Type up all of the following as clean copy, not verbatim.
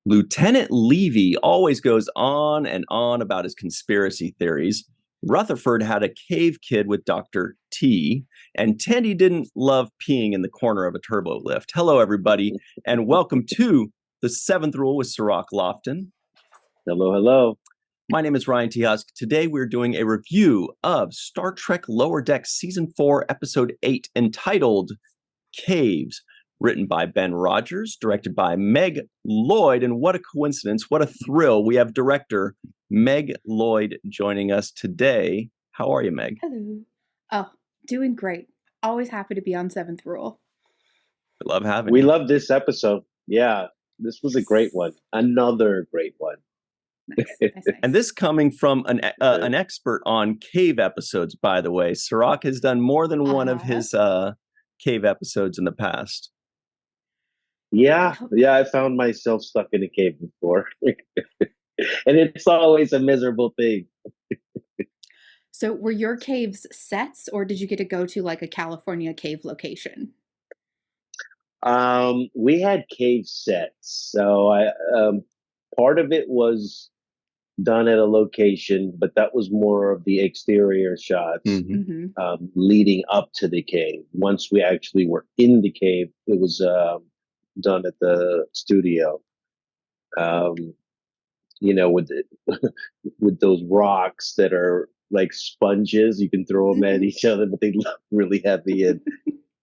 Lieutenant Levy always goes on and on about his conspiracy theories. Rutherford had a cave kid with Dr. T, and Tandy didn't love peeing in the corner of a turbo lift. Hello, everybody, and welcome to The Seventh Rule with Cirroc Lofton. Hello, hello. My name is Ryan T. Husk. Today we're doing a review of Star Trek Lower Deck Season 4, Episode 8, entitled Caves. Written by Ben Rogers, directed by Meg Lloyd, and what a coincidence, what a thrill. We have director Meg Lloyd joining us today. How are you, Meg? Hello. Oh, doing great. Always happy to be on Seventh Rule. We love having We you. love this episode. Yeah, this was a great one. Another great one. Nice. And this coming from an expert on cave episodes, by the way. Cirroc has done more than one of his cave episodes in the past. Yeah, I found myself stuck in a cave before. And it's always a miserable thing. So were your caves sets, or did you get to go to like a California cave location? We had cave sets. So part of it was done at a location, but that was more of the exterior shots leading up to the cave. Once we actually were in the cave, it was done at the studio. With with those rocks that are like sponges, you can throw them at each other, but they look really heavy. And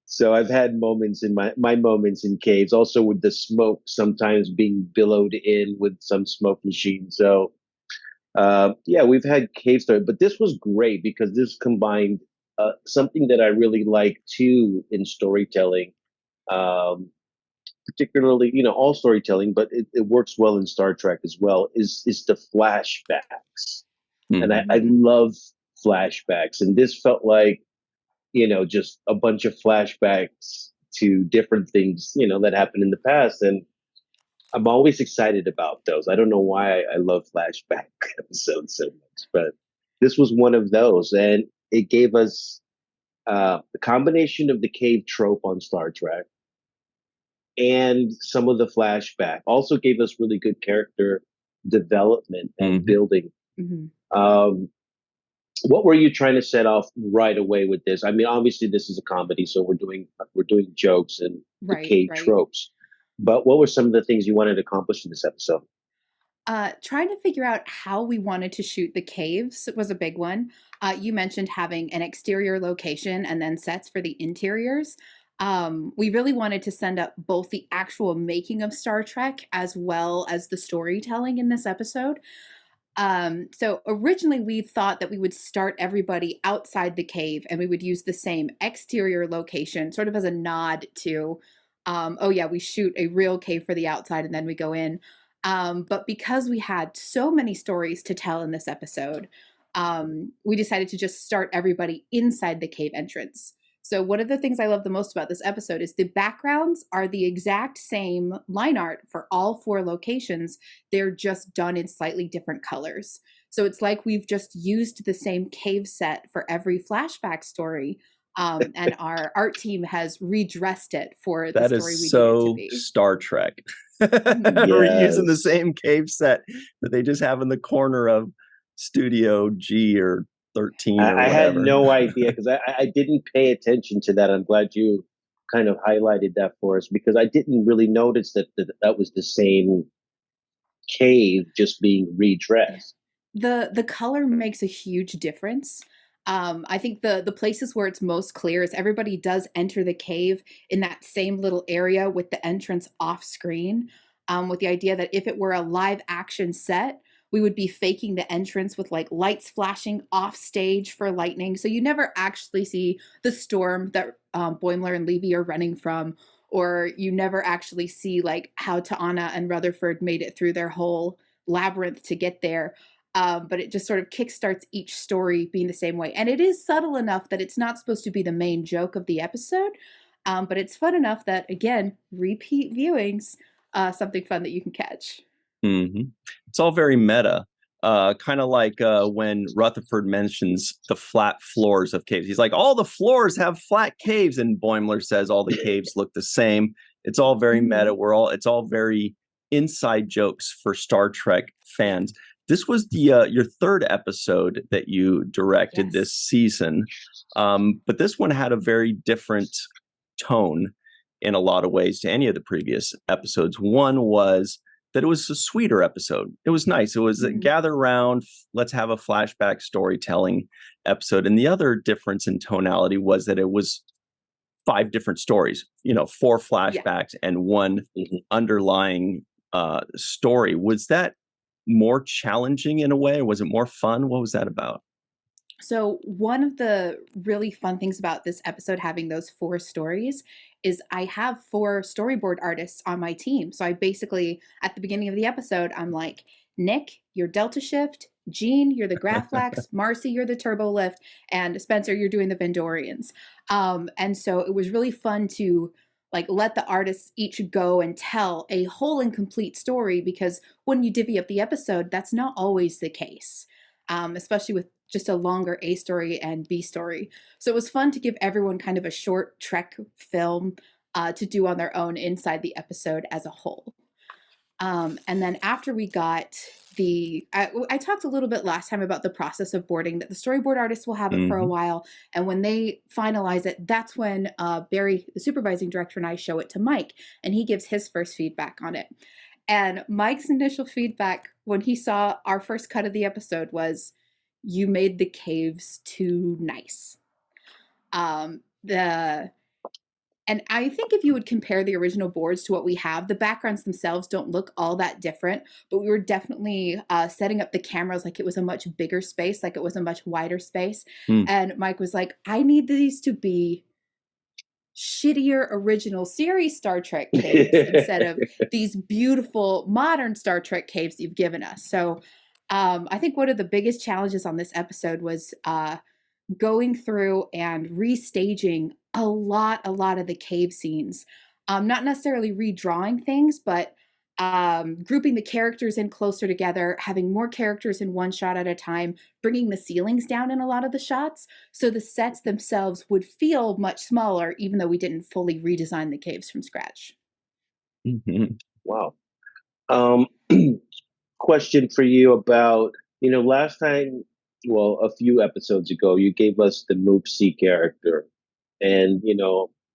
so I've had moments in my moments in caves, also with the smoke sometimes being billowed in with some smoke machine. So we've had cave story, but this was great because this combined something that I really like too in storytelling. Particularly, all storytelling, but it works well in Star Trek as well, is the flashbacks. And I love flashbacks. And this felt like, just a bunch of flashbacks to different things, that happened in the past. And I'm always excited about those. I don't know why I love flashback episodes so much, but this was one of those. And it gave us the combination of the cave trope on Star Trek and some of the flashback. Also gave us really good character development and building. What were you trying to set off right away with this? I mean, obviously this is a comedy, so we're doing jokes and the cave tropes. But what were some of the things you wanted to accomplish in this episode? Trying to figure out how we wanted to shoot the caves was a big one. You mentioned having an exterior location and then sets for the interiors. We really wanted to send up both the actual making of Star Trek as well as the storytelling in this episode. So originally we thought that we would start everybody outside the cave and we would use the same exterior location, sort of as a nod to, we shoot a real cave for the outside and then we go in. But because we had so many stories to tell in this episode, we decided to just start everybody inside the cave entrance. So one of the things I love the most about this episode is the backgrounds are the exact same line art for all 4 locations. They're just done in slightly different colors. So it's like we've just used the same cave set for every flashback story. And our art team has redressed it for the story we need it to be. Star Trek. We're using the same cave set that they just have in the corner of Studio G or 13 or whatever. I had no idea because I didn't pay attention to that. I'm glad you kind of highlighted that for us because I didn't really notice that was the same cave just being redressed. The color makes a huge difference. I think the places where it's most clear is everybody does enter the cave in that same little area with the entrance off screen, with the idea that if it were a live action set, we would be faking the entrance with like lights flashing off stage for lightning. So you never actually see the storm that Boimler and Levy are running from, or you never actually see like how T'Ana and Rutherford made it through their whole labyrinth to get there. But it just sort of kickstarts each story being the same way. And it is subtle enough that it's not supposed to be the main joke of the episode. But it's fun enough that, again, repeat viewings, something fun that you can catch. It's all very meta, kind of like when Rutherford mentions the flat floors of caves. He's like, all the floors have flat caves, and Boimler says all the caves look the same. It's all very meta. It's all very inside jokes for Star Trek fans. This was the your third episode that you directed this season, but this one had a very different tone in a lot of ways to any of the previous episodes. One was that it was a sweeter episode. It was nice. It was gather round, let's have a flashback storytelling episode. And the other difference in tonality was that it was 5 different stories, 4 flashbacks and one underlying story. Was that more challenging in a way? Or was it more fun? What was that about? So one of the really fun things about this episode having those 4 stories is I have 4 storyboard artists on my team. So I basically, at the beginning of the episode, I'm like, Nick, you're Delta Shift, Gene, you're the Graflax, Marcy, you're the Turbo Lift, and Spencer, you're doing the Vendorians. And so it was really fun to let the artists each go and tell a whole and complete story, because when you divvy up the episode, that's not always the case, especially with just a longer A story and B story. So it was fun to give everyone kind of a short Trek film to do on their own inside the episode as a whole. And then after we got I talked a little bit last time about the process of boarding, that the storyboard artists will have it for a while. And when they finalize it, that's when Barry, the supervising director, and I show it to Mike, and he gives his first feedback on it. And Mike's initial feedback when he saw our first cut of the episode was, you made the caves too nice. And I think if you would compare the original boards to what we have, the backgrounds themselves don't look all that different, but we were definitely setting up the cameras like it was a much bigger space, like it was a much wider space. And Mike was like, I need these to be shittier original series Star Trek caves instead of these beautiful modern Star Trek caves you've given us. So I think one of the biggest challenges on this episode was going through and restaging a lot of the cave scenes. Not necessarily redrawing things, but grouping the characters in closer together, having more characters in one shot at a time, bringing the ceilings down in a lot of the shots, so the sets themselves would feel much smaller, even though we didn't fully redesign the caves from scratch. Wow. Question for you about, last time, well, a few episodes ago, you gave us the Moopsie character. And,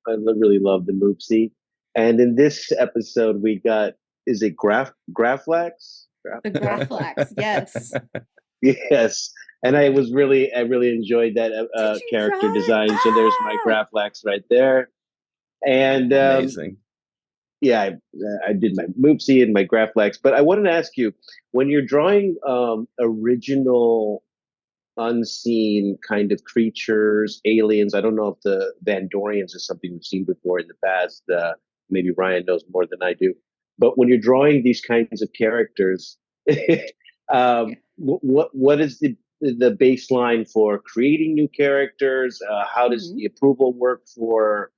I really love the Moopsie. And in this episode, we got, is it Graflax? The Graflax, yes. Yes. And I really enjoyed that character design. So there's my Graflax right there. And amazing. Yeah, I did my Moopsie and my Graflax. But I wanted to ask you, when you're drawing original unseen kind of creatures, aliens, I don't know if the Vendorians is something we've seen before in the past. Maybe Ryan knows more than I do. But when you're drawing these kinds of characters, what is the baseline for creating new characters? How does the approval work for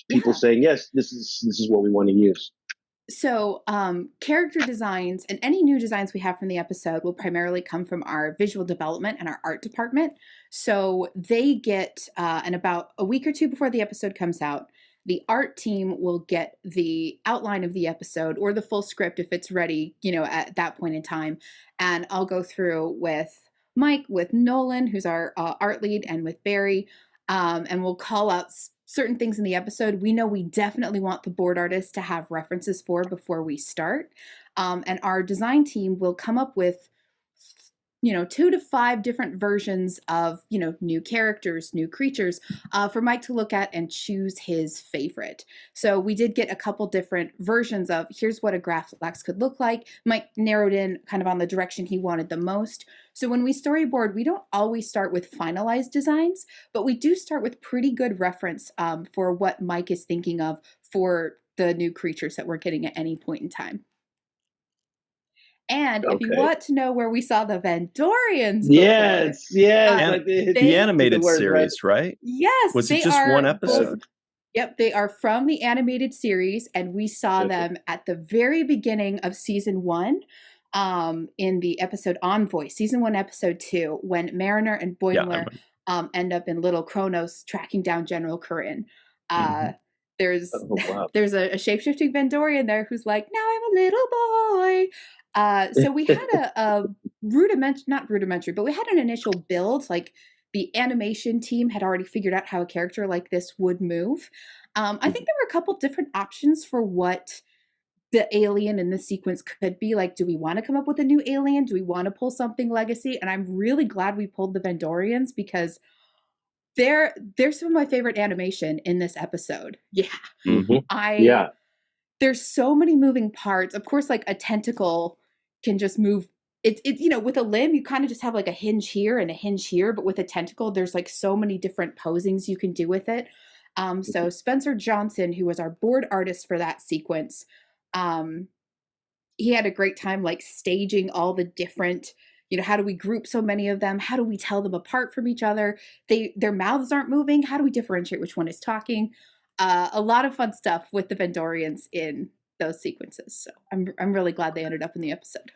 people saying, yes, this is what we want to use? So character designs and any new designs we have from the episode will primarily come from our visual development and our art department. So they get, and about a week or two before the episode comes out, the art team will get the outline of the episode or the full script if it's ready, at that point in time. And I'll go through with Mike, with Nolan, who's our art lead, and with Barry, and we'll call out certain things in the episode we know we definitely want the board artists to have references for before we start. And our design team will come up with 2 to 5 different versions of, new characters, new creatures, for Mike to look at and choose his favorite. So we did get a couple different versions of, here's what a Graflax could look like. Mike narrowed in kind of on the direction he wanted the most. So when we storyboard, we don't always start with finalized designs, but we do start with pretty good reference for what Mike is thinking of for the new creatures that we're getting at any point in time. And if you want to know where we saw the Vendorians before, yes, the animated series, right? Yes. Was it just one episode? Yep, they are from the animated series, and we saw them at the very beginning of season 1, in the episode Envoy, season 1, episode 2, when Mariner and Boimler end up in Little Kronos tracking down General Curran. there's Oh, wow. there's a shape-shifting Vendorian there who's like, now I'm a little boy. So we had a not rudimentary, but we had an initial build. Like the animation team had already figured out how a character like this would move. I think there were a couple different options for what the alien in this sequence could be. Like, do we want to come up with a new alien? Do we want to pull something legacy? And I'm really glad we pulled the Vendorians because they're some of my favorite animation in this episode. Yeah. Yeah. There's so many moving parts. Of course, like a tentacle can just move. With a limb, you kind of just have like a hinge here and a hinge here, but with a tentacle, there's like so many different posings you can do with it. So Spencer Johnson, who was our board artist for that sequence, he had a great time like staging all the different, how do we group so many of them? How do we tell them apart from each other? Their mouths aren't moving. How do we differentiate which one is talking? A lot of fun stuff with the Vendorians in those sequences. So I'm really glad they ended up in the episode.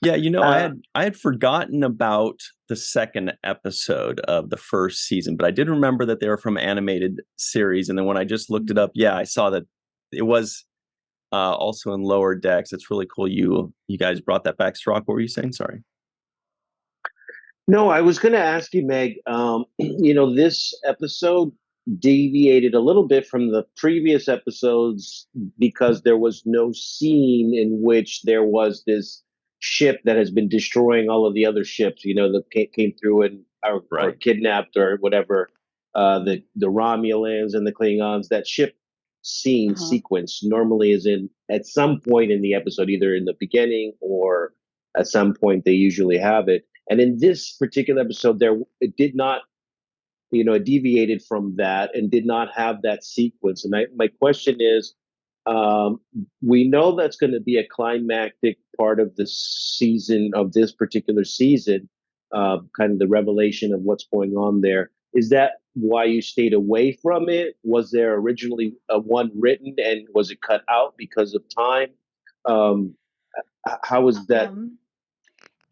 Yeah, I had forgotten about the second episode of the first season, but I did remember that they were from animated series. And then when I just looked it up, yeah, I saw that it was also in Lower Decks. It's really cool. You guys brought that back. Cirroc, what were you saying? Sorry. No, I was going to ask you, Meg. This episode deviated a little bit from the previous episodes because there was no scene in which there was this ship that has been destroying all of the other ships, that came through and are kidnapped or whatever. The Romulans and the Klingons. That ship scene sequence normally is in at some point in the episode, either in the beginning or at some point they usually have it. And in this particular episode, it did not, it deviated from that and did not have that sequence. And my question is, we know that's going to be a climactic part of the season, of this particular season, kind of the revelation of what's going on there. Is that why you stayed away from it? Was there originally one written and was it cut out because of time? How was that?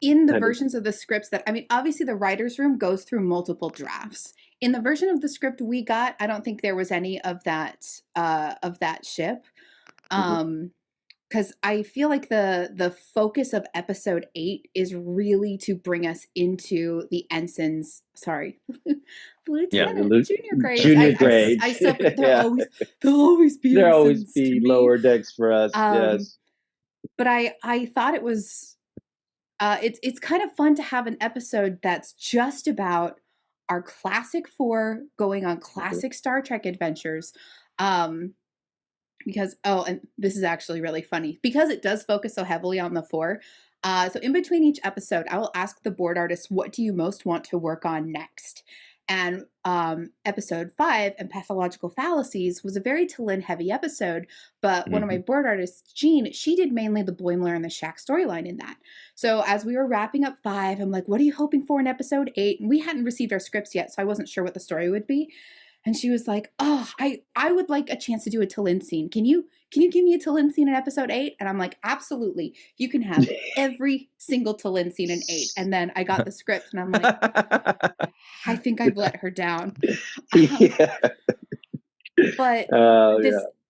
In the versions of the scripts obviously the writer's room goes through multiple drafts. In the version of the script we got, I don't think there was any of that ship. Because I feel like the focus of episode 8 is really to bring us into the ensigns. Sorry, lieutenant, junior grades. Junior grades. I still they'll always be Lower Decks for us. Yes, but I thought it was. It's kind of fun to have an episode that's just about our classic four going on classic Star Trek adventures. Because, and this is actually really funny, because it does focus so heavily on the four. So in between each episode, I will ask the board artist, what do you most want to work on next? And episode 5, and Pathological Fallacies, was a very T'Lyn heavy episode, but one of my board artists, Jean, she did mainly the Boimler and the Shack storyline in that. So as we were wrapping up 5, I'm like, what are you hoping for in episode 8? And we hadn't received our scripts yet, so I wasn't sure what the story would be. And she was like, oh, I would like a chance to do a T'Lyn scene. Can you give me a T'Lyn scene in episode 8? And I'm like, absolutely. You can have every single T'Lyn scene in 8. And then I got the script and I'm like, I think I've let her down. But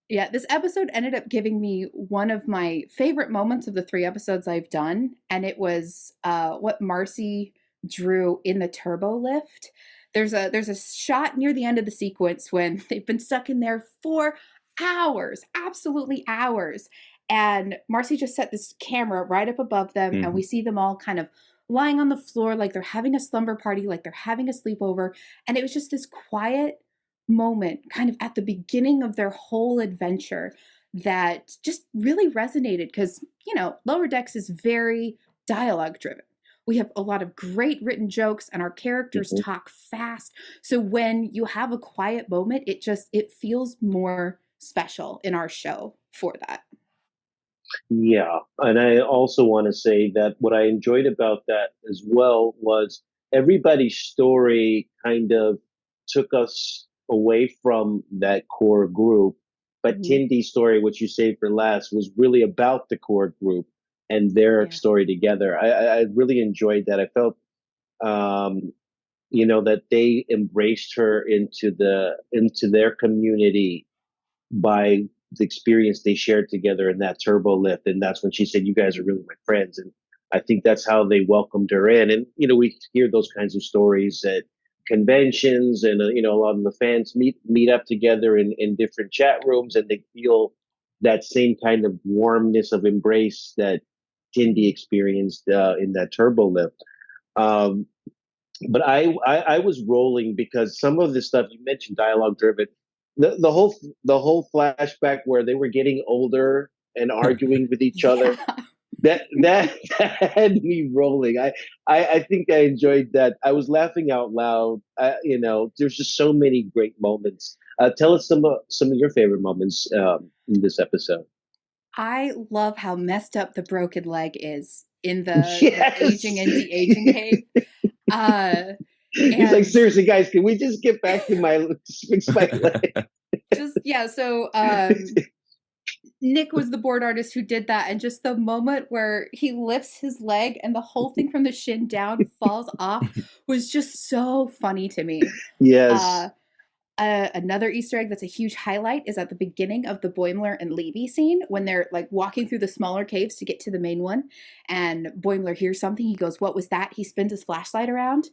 this episode ended up giving me one of my favorite moments of the 3 episodes I've done. And it was what Marcy drew in the turbo lift. There's a shot near the end of the sequence when they've been stuck in there for hours, absolutely hours. And Marcy just set this camera right up above them, and we see them all kind of lying on the floor like they're having a slumber party, like they're having a sleepover. And it was just this quiet moment kind of at the beginning of their whole adventure that just really resonated because, Lower Decks is very dialogue driven. We have a lot of great written jokes and our characters talk fast. So when you have a quiet moment, it feels more special in our show for that. Yeah. And I also want to say that what I enjoyed about that as well was everybody's story kind of took us away from that core group. But Tindy's story, which you saved for last, was really about the core group and their story together. I really enjoyed that. I felt, that they embraced her into their community by the experience they shared together in that turbo lift. And that's when she said, "You guys are really my friends." And I think that's how they welcomed her in. And, we hear those kinds of stories at conventions, and, a lot of the fans meet up together in different chat rooms, and they feel that same kind of warmness of embrace that Tindy experienced in that turbo lift. But I was rolling because some of the stuff you mentioned, dialogue driven, the whole flashback where they were getting older and arguing with each other, that had me rolling. I think I enjoyed that. I was laughing out loud. There's just so many great moments. Tell us some of your favorite moments in this episode. I love how messed up the broken leg is in the Yes. aging and de-aging cave. He's like, seriously, guys, can we just get back to fix my leg? So Nick was the board artist who did that, and just the moment where he lifts his leg and the whole thing from the shin down falls off was just so funny to me. Yes. Another Easter egg that's a huge highlight is at the beginning of the Boimler and Levy scene when they're like walking through the smaller caves to get to the main one, and Boimler hears something. He goes, "What was that?" He spins his flashlight around.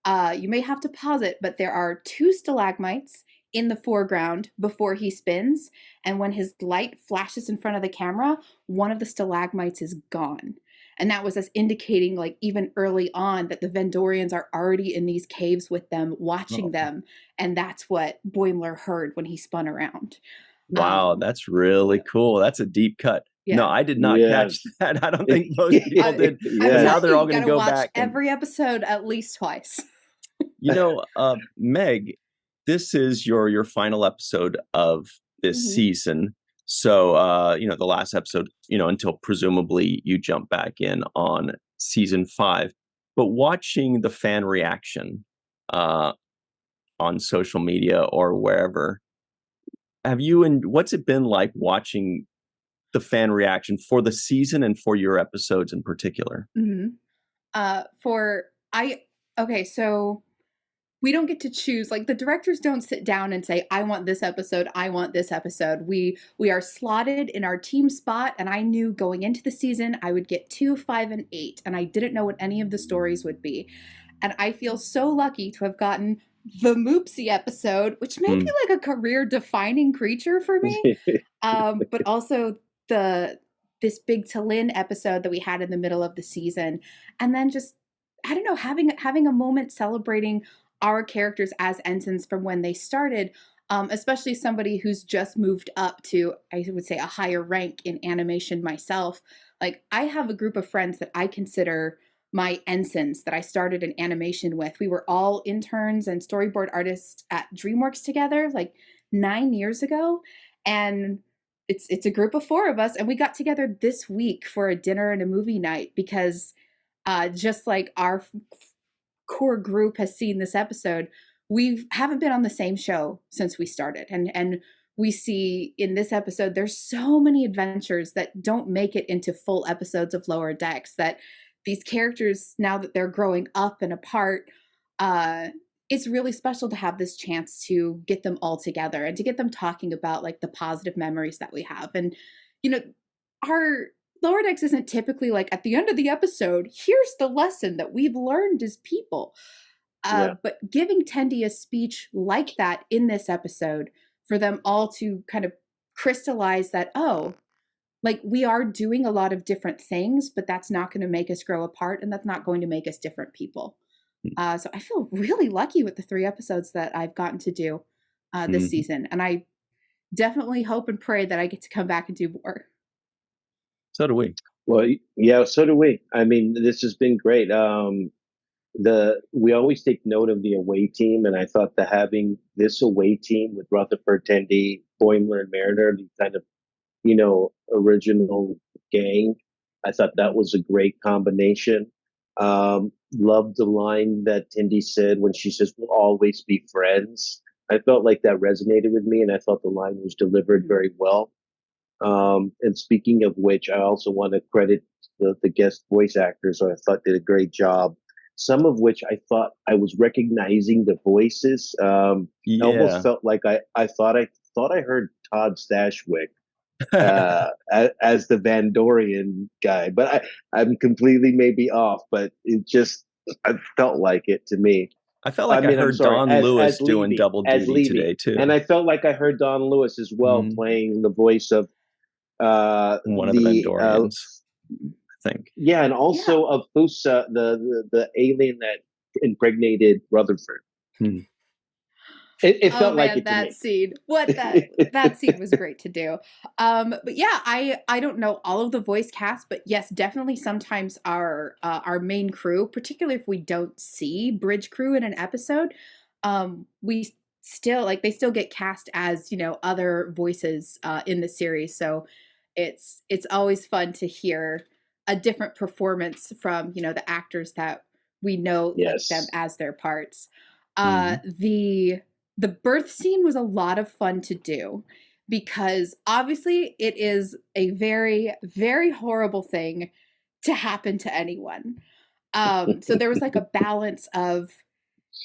You may have to pause it, but there are 2 stalagmites in the foreground before he spins, and when his light flashes in front of the camera, one of the stalagmites is gone. And that was us indicating, like, even early on, that the Vendorians are already in these caves with them, watching them. And that's what Boimler heard when he spun around. Wow, that's really cool. That's a deep cut. Yeah. No, I did not catch that. I don't think most people did. Now they're all going to go back. Every episode at least twice. Meg, this is your final episode of this season. So, the last episode, until presumably you jump back in on season 5. But watching the fan reaction on social media or wherever, what's it been like watching the fan reaction for the season and for your episodes in particular? So we don't get to choose, like, the directors don't sit down and say, "I want this episode, I want this episode." We are slotted in our team spot, and I knew going into the season I would get 2, 5, and 8, and I didn't know what any of the stories would be. And I feel so lucky to have gotten the Moopsie episode, which may be like a career-defining creature for me, but also this big T'Lyn episode that we had in the middle of the season, and then just, I don't know, having a moment celebrating our characters as ensigns from when they started, especially somebody who's just moved up to, I would say, a higher rank in animation myself. Like, I have a group of friends that I consider my ensigns that I started in animation with. We were all interns and storyboard artists at DreamWorks together like 9 years ago. And it's a group of 4 of us. And we got together this week for a dinner and a movie night because just like our core group has seen this episode, we haven't been on the same show since we started. And we see in this episode, there's so many adventures that don't make it into full episodes of Lower Decks, that these characters, now that they're growing up and apart, it's really special to have this chance to get them all together and to get them talking about, like, the positive memories that we have. And, our Lower Decks isn't typically like, at the end of the episode, here's the lesson that we've learned as people. But giving Tendi a speech like that in this episode, for them all to kind of crystallize that, like, we are doing a lot of different things, but that's not going to make us grow apart, and that's not going to make us different people. So I feel really lucky with the 3 episodes that I've gotten to do this season. And I definitely hope and pray that I get to come back and do more. So do we. Well, yeah, so do we. I mean, this has been great. We always take note of the away team, and I thought that having this away team with Rutherford, Tendi, Boimler, and Mariner, the kind of, original gang, I thought that was a great combination. Loved the line that Tendi said when she says, "We'll always be friends." I felt like that resonated with me, and I felt the line was delivered very well. And speaking of which, I also want to credit the guest voice actors who I thought did a great job. Some of which I thought I was recognizing the voices. I almost felt like I thought thought I heard Todd Stashwick as the Vendorian guy, but I'm completely maybe off. But I felt like it to me. I felt like I I'm heard sorry, Don Lewis doing double duty today too, and I felt like I heard Don Lewis as well playing the voice of one of the Vendorians. I think. Yeah, and also of Fusa, the alien that impregnated Rutherford. It felt like it to me. Scene. That scene was great to do. But yeah, I don't know all of the voice cast, but yes, definitely sometimes our main crew, particularly if we don't see bridge crew in an episode, we still they still get cast as, other voices in the series. So it's always fun to hear a different performance from, the actors that we know them as their parts. The birth scene was a lot of fun to do because obviously it is a very, very horrible thing to happen to anyone. So there was a balance of,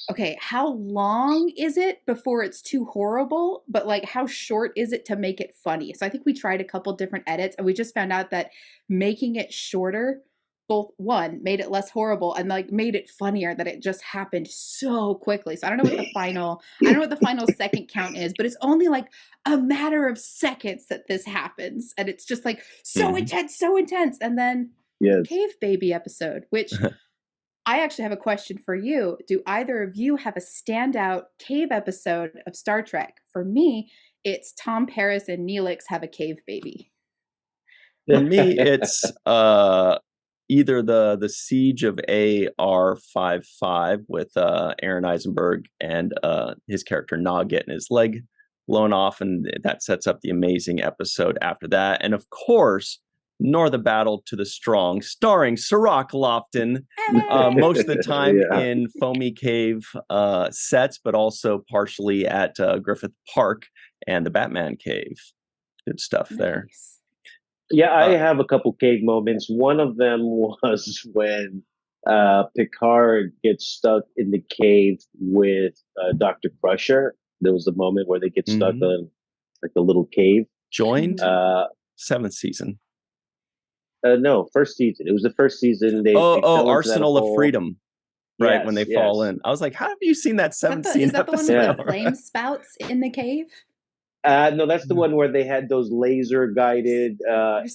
okay, how long is it before it's too horrible? But how short is it to make it funny? So I think we tried a couple different edits and we just found out that making it shorter both made it less horrible and made it funnier that it just happened so quickly. So I don't know what the final second count is, but it's only a matter of seconds that this happens. And it's just so intense. And then Cave Baby episode, which I actually have a question for you. Do either of you have a standout cave episode of Star Trek? For me, it's Tom Paris and Neelix have a cave baby. For me, it's either the Siege of AR-55 with Aaron Eisenberg and his character Nog getting his leg blown off, and that sets up the amazing episode after that. And of course, Nor the Battle to the Strong, starring Cirroc Lofton, most of the time in foamy cave sets, but also partially at Griffith Park and the Batman Cave. Good stuff there. Yeah, I have a couple cave moments. One of them was when Picard gets stuck in the cave with Dr. Crusher. There was a moment where they get stuck on a little cave. Joined? 7th season. No, first season. It was the first season. They Arsenal of Freedom. Right, yes, when they fall in. I was like, how have you seen that 7th scene? Is that the one with the flame spouts in the cave? No, that's the one where they had those laser guided AI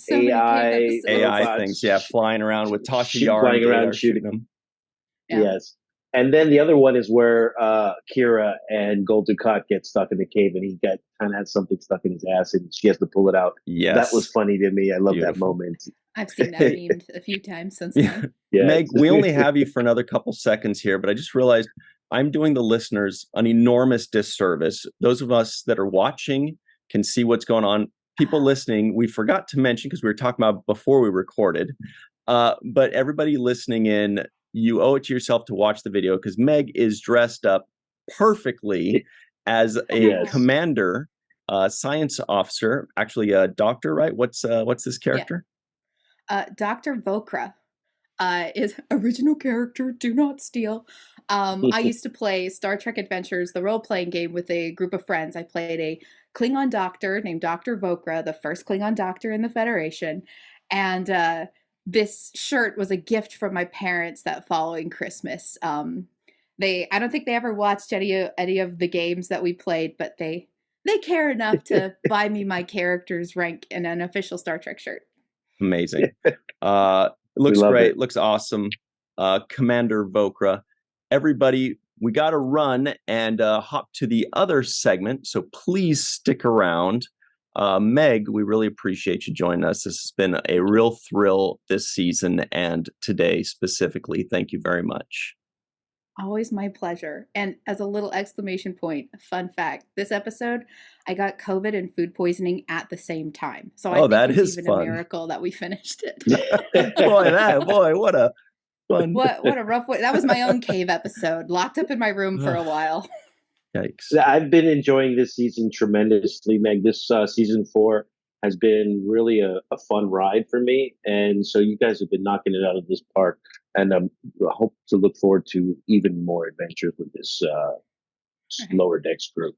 things, flying around with Tasha Yar flying around shooting them. Yeah. Yes. And then the other one is where Kira and Gul Dukat get stuck in the cave and he kind of has something stuck in his ass and she has to pull it out. Yes. That was funny to me. I love that moment. I've seen that memed a few times since then. Yeah. Meg, we only have you for another couple seconds here, but I just realized I'm doing the listeners an enormous disservice. Those of us that are watching can see what's going on. People listening, we forgot to mention because we were talking about before we recorded, but everybody listening in, you owe it to yourself to watch the video because Meg is dressed up perfectly as a commander, science officer, actually a doctor, right? What's this character? Dr. Vokra. Is original character, do not steal. I used to play Star Trek Adventures, the role-playing game, with a group of friends. I played a Klingon doctor named Dr. Vokra, the first Klingon doctor in the Federation. And this shirt was a gift from my parents that following Christmas. I don't think they ever watched any of the games that we played, but they care enough to buy me my character's rank in an official Star Trek shirt. Amazing. Looks great. Looks awesome. Commander Vokra. Everybody, we got to run and hop to the other segment. So please stick around. Meg, we really appreciate you joining us. This has been a real thrill this season and today specifically. Thank you very much. Always my pleasure. And as a little exclamation point, fun fact, this episode, I got COVID and food poisoning at the same time. So I think it's even a miracle that we finished it. What a fun. What a rough way. That was my own cave episode, locked up in my room for a while. Yikes. I've been enjoying this season tremendously, Meg. This season 4 has been really a fun ride for me. And so you guys have been knocking it out of this park. And I hope to look forward to even more adventures with this Lower Decks group.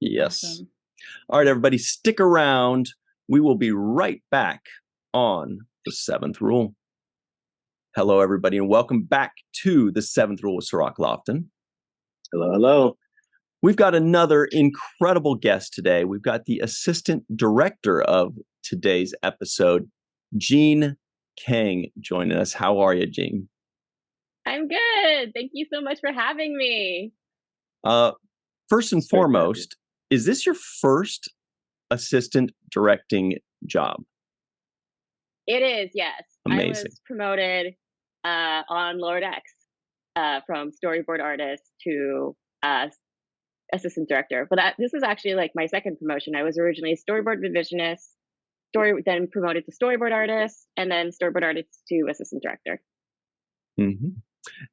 Yes. Awesome. All right, everybody, stick around. We will be right back on The Seventh Rule. Hello, everybody, and welcome back to The Seventh Rule with Cirroc Lofton. Hello, hello. We've got another incredible guest today. We've got the assistant director of today's episode, Jean Kang, joining us. How are you, Jean? I'm good. Thank you so much for having me. First and foremost, is this your first assistant directing job? It is, yes. Amazing. I was promoted on Lower Decks from storyboard artist to assistant director. But this is actually like my second promotion. I was originally a storyboard revisionist, then promoted to storyboard artist, and then storyboard artist to assistant director. Mm-hmm.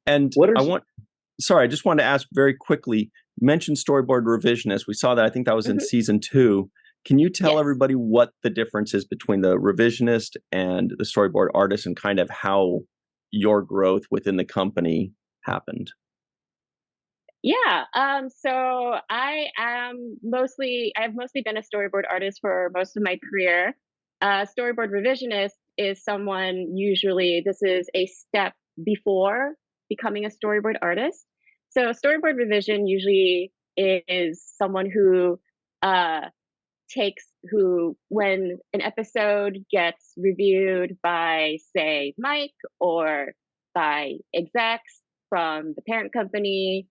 And I just wanted to ask very quickly, you mentioned storyboard revisionist. We saw that, I think that was in season 2. Can you tell everybody what the difference is between the revisionist and the storyboard artist and kind of how your growth within the company happened? Yeah. So I've mostly been a storyboard artist for most of my career. Storyboard revisionist is someone, usually this is a step before becoming a storyboard artist. So storyboard revision usually is someone who when an episode gets reviewed by, say, Mike or by execs from the parent company,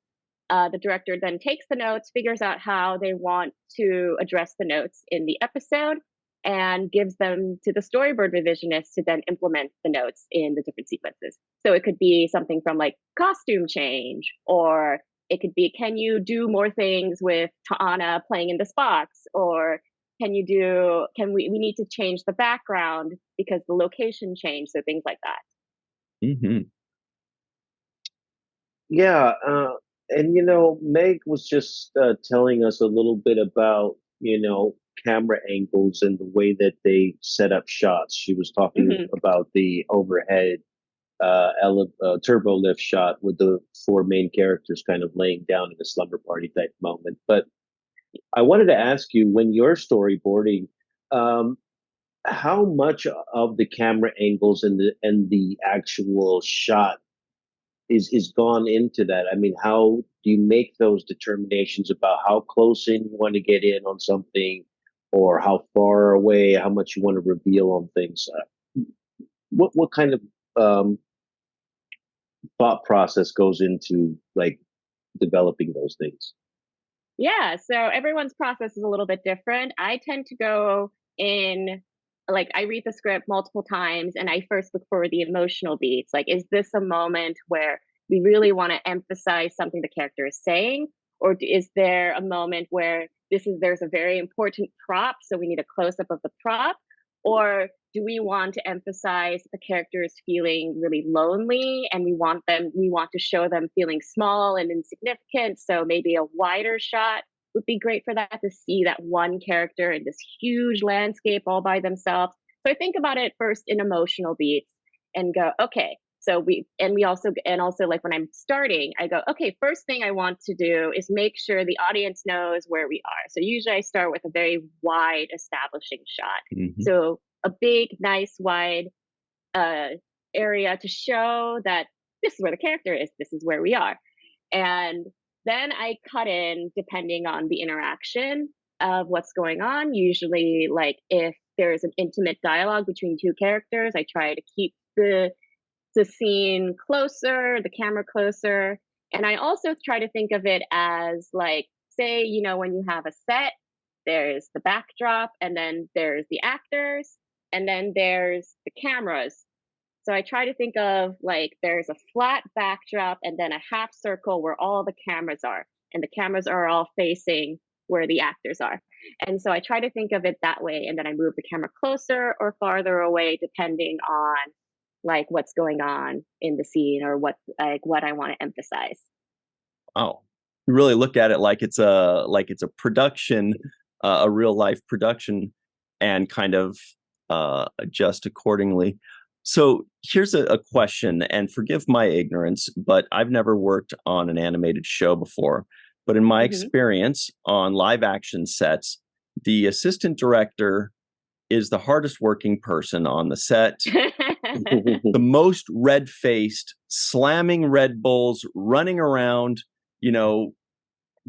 the director then takes the notes, figures out how they want to address the notes in the episode, and gives them to the storyboard revisionist to then implement the notes in the different sequences. So it could be something from like costume change, or it could be, can you do more things with Ta'ana playing in this box? Or we need to change the background because the location changed, so things like that. Mm-hmm. Yeah, and Meg was just telling us a little bit about, camera angles and the way that they set up shots. She was talking about the overhead turbo lift shot with the 4 main characters kind of laying down in a slumber party type moment. But I wanted to ask you, when you're storyboarding, how much of the camera angles and the actual shot is gone into that? I mean, how do you make those determinations about how close in you want to get in on something, or how far away, how much you want to reveal on things? What kind of thought process goes into like developing those things? Yeah, so everyone's process is a little bit different. I tend to go in, like, I read the script multiple times and I first look for the emotional beats. Like, is this a moment where we really want to emphasize something the character is saying? Or is there a moment where there's a very important prop, so we need a close-up of the prop? Or do we want to emphasize the character is feeling really lonely and we want to show them feeling small and insignificant? So maybe a wider shot would be great for that, to see that one character in this huge landscape all by themselves. So I think about it first in emotional beats and go, okay, so also like when I'm starting, I go, okay, first thing I want to do is make sure the audience knows where we are. So usually I start with a very wide establishing shot. Mm-hmm. So a big, nice, wide area to show that this is where the character is, this is where we are. And then I cut in depending on the interaction of what's going on. Usually, like if there's an intimate dialogue between 2 characters, I try to keep the scene closer, the camera closer. And I also try to think of it as like, say, when you have a set, there's the backdrop, and then there's the actors, and then there's the cameras. So I try to think of like there's a flat backdrop and then a half circle where all the cameras are, and the cameras are all facing where the actors are. And so I try to think of it that way, and then I move the camera closer or farther away depending on like what's going on in the scene or what I want to emphasize. Oh, you really look at it like it's a production, a real life production, and kind of adjust accordingly. So here's a question, and forgive my ignorance, but I've never worked on an animated show before. But in my experience on live action sets, the assistant director is the hardest working person on the set, the most red-faced, slamming Red Bulls, running around,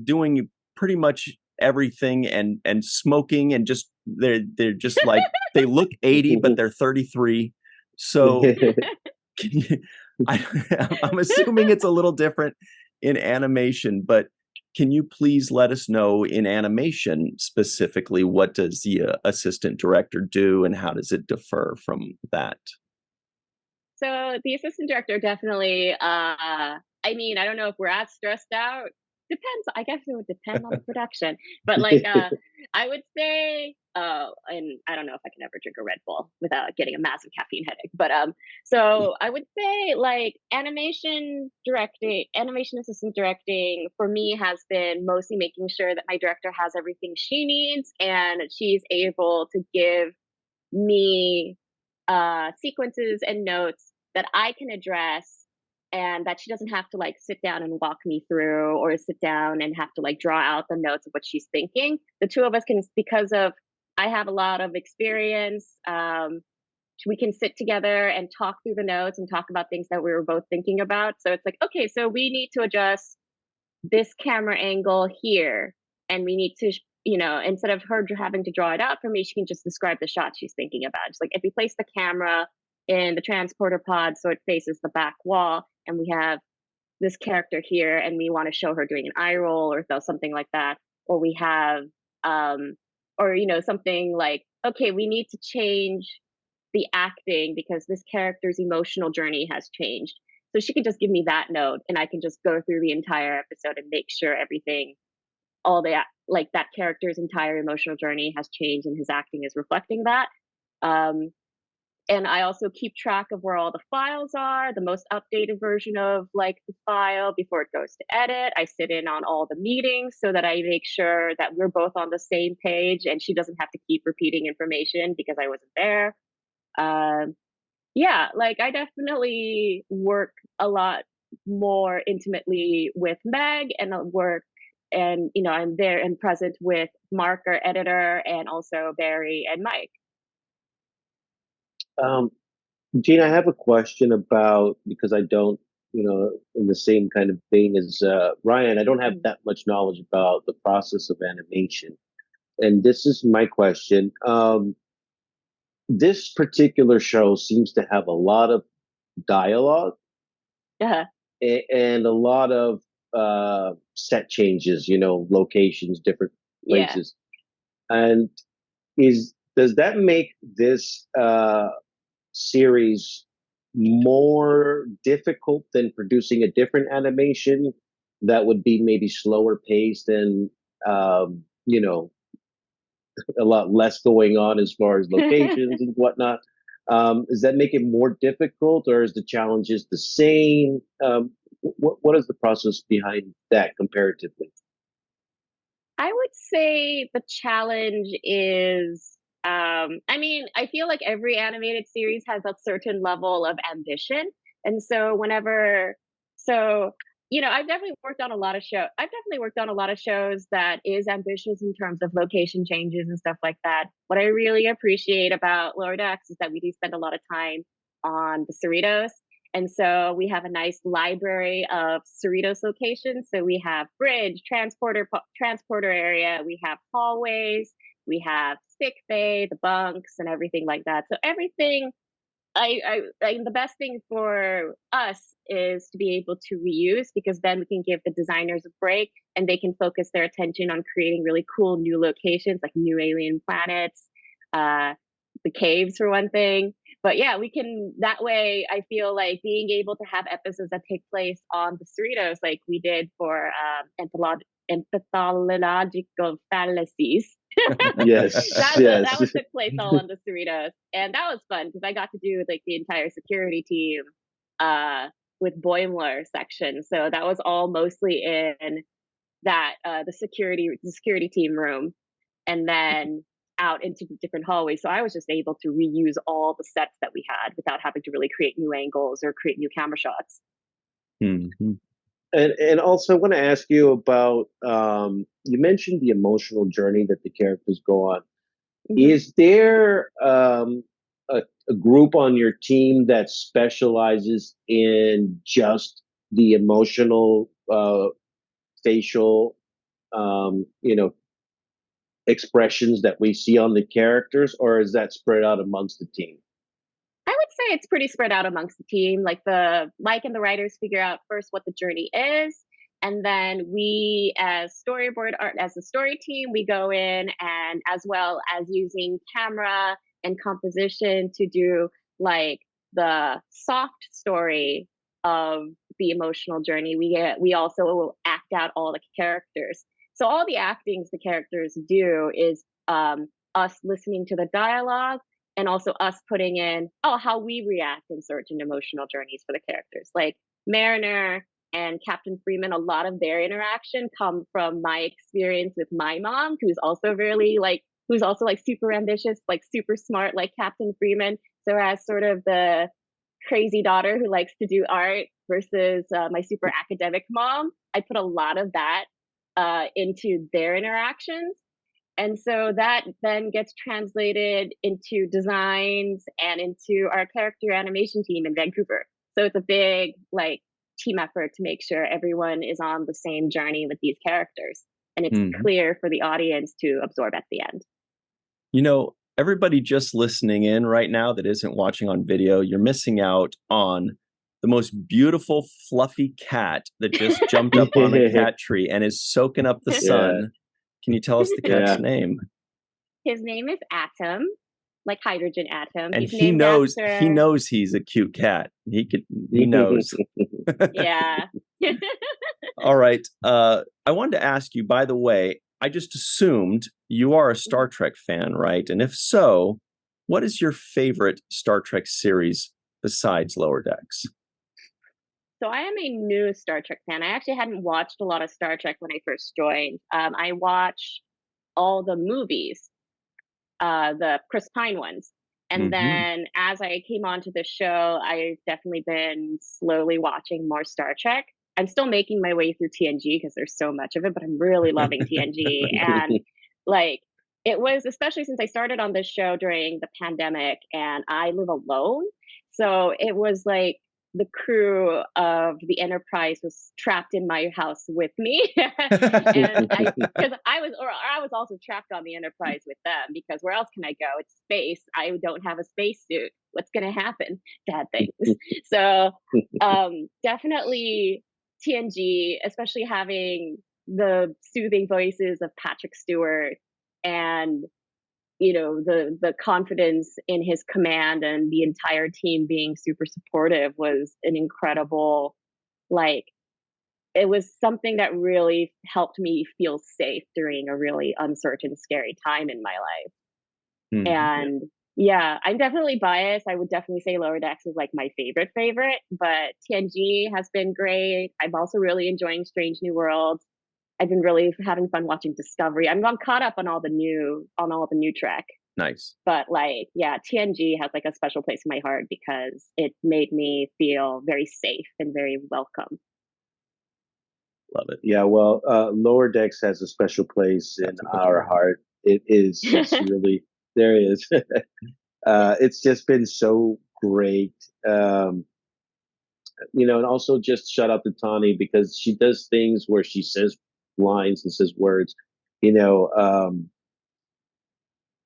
doing pretty much everything and smoking, and just they're just like, they look 80 but they're 33. So I'm assuming it's a little different in animation, but can you please let us know in animation specifically, what does the assistant director do and how does it differ from that? So the assistant director definitely, I don't know if we're as stressed out. Depends. I guess it would depend on the production. But I would say, and I don't know if I can ever drink a Red Bull without getting a massive caffeine headache. But so I would say animation assistant directing for me has been mostly making sure that my director has everything she needs and she's able to give me sequences and notes that I can address, and that she doesn't have to sit down and walk me through, or sit down and have to draw out the notes of what she's thinking. The two of us can, because of I have a lot of experience, we can sit together and talk through the notes and talk about things that we were both thinking about. So it's okay, so we need to adjust this camera angle here, and we need to instead of her having to draw it out for me, she can just describe the shot she's thinking about. It's if we place the camera in the transporter pod so it faces the back wall, and we have this character here, and we want to show her doing an eye roll or something like that, or we have something okay, we need to change the acting because this character's emotional journey has changed. So she can just give me that note, and I can just go through the entire episode and make sure everything, all the that character's entire emotional journey has changed and his acting is reflecting that. And I also keep track of where all the files are, the most updated version of the file before it goes to edit. I sit in on all the meetings so that I make sure that we're both on the same page and she doesn't have to keep repeating information because I wasn't there. I definitely work a lot more intimately with Meg, and I'm there and present with Mark, our editor, and also Barry and Mike. Gene, I have a question about, because I don't, in the same kind of vein as Ryan, I don't have that much knowledge about the process of animation. And this is my question. This particular show seems to have a lot of dialogue and a lot of set changes, locations, different places. Yeah. And does that make this series more difficult than producing a different animation that would be maybe slower paced and a lot less going on as far as locations and whatnot? Does that make it more difficult, or is the challenges the same? What is the process behind that comparatively? I would say the challenge is, I feel like every animated series has a certain level of ambition. And so I've definitely worked on a lot of shows that is ambitious in terms of location changes and stuff like that. What I really appreciate about Lower Decks is that we do spend a lot of time on the Cerritos. And so we have a nice library of Cerritos locations. So we have bridge, transporter area, we have hallways, we have sick bay, the bunks, and everything like that. So everything, the best thing for us is to be able to reuse, because then we can give the designers a break and they can focus their attention on creating really cool new locations, like new alien planets, the caves for one thing. But yeah, we can, that way I feel like being able to have episodes that take place on the Cerritos, like we did for Anthological Fallacies. Yes. That was took place all on the Cerritos. And that was fun because I got to do the entire security team with Boimler section. So that was all mostly in that the security team room, and then out into the different hallways. So I was just able to reuse all the sets that we had without having to really create new angles or create new camera shots. Mm-hmm. And also, I want to ask you about. You mentioned the emotional journey that the characters go on. Mhm. Is there a group on your team that specializes in just the emotional, facial, you know, expressions that we see on the characters, or is that spread out amongst the team? I would say it's pretty spread out amongst the team. Like the Mike and the writers figure out first what the journey is, and then we, as storyboard art, as the story team, we go in and as well as using camera and composition to do like the soft story of the emotional journey. We also act out all the characters. So all the actings the characters do is us listening to the dialogue and also us putting in how we react in certain emotional journeys for the characters. Like Mariner and Captain Freeman, a lot of their interaction come from my experience with my mom, who's also super ambitious, like super smart, like Captain Freeman. So as sort of the crazy daughter who likes to do art versus my super academic mom, I put a lot of that into their interactions. And so that then gets translated into designs and into our character animation team in Vancouver. So it's a big team effort to make sure everyone is on the same journey with these characters. And it's clear for the audience to absorb at the end. You know, everybody just listening in right now that isn't watching on video, you're missing out on the most beautiful, fluffy cat that just jumped up on a cat tree and is soaking up the sun. Yeah. Can you tell us the cat's name? His name is Atom, like hydrogen atom. And he knows he's a cute cat. He knows. Yeah. All right. I wanted to ask you, by the way, I just assumed you are a Star Trek fan, right? And if so, what is your favorite Star Trek series besides Lower Decks? So I am a new Star Trek fan. I actually hadn't watched a lot of Star Trek when I first joined. I watched all the movies, the Chris Pine ones. And then as I came onto the show, I've definitely been slowly watching more Star Trek. I'm still making my way through TNG because there's so much of it, but I'm really loving TNG. And it was, especially since I started on this show during the pandemic and I live alone. So it was like the crew of the Enterprise was trapped in my house with me. And because I was also trapped on the Enterprise with them, because where else can I go? It's space. I don't have a spacesuit. What's going to happen? Bad things. So definitely TNG, especially having the soothing voices of Patrick Stewart and the confidence in his command and the entire team being super supportive was an incredible, it was something that really helped me feel safe during a really uncertain, scary time in my life. And yeah, I'm definitely biased. I would definitely say Lower Decks is like my favorite, but TNG has been great. I'm also really enjoying Strange New Worlds. I've been really having fun watching Discovery. I'm caught up on all the new Trek. Nice. But TNG has like a special place in my heart because it made me feel very safe and very welcome. Love it. Yeah, well, Lower Decks has a special place in our heart. It's really, there it is. It's just been so great. And also just shout out to Tawny because she does things where she says lines and says words.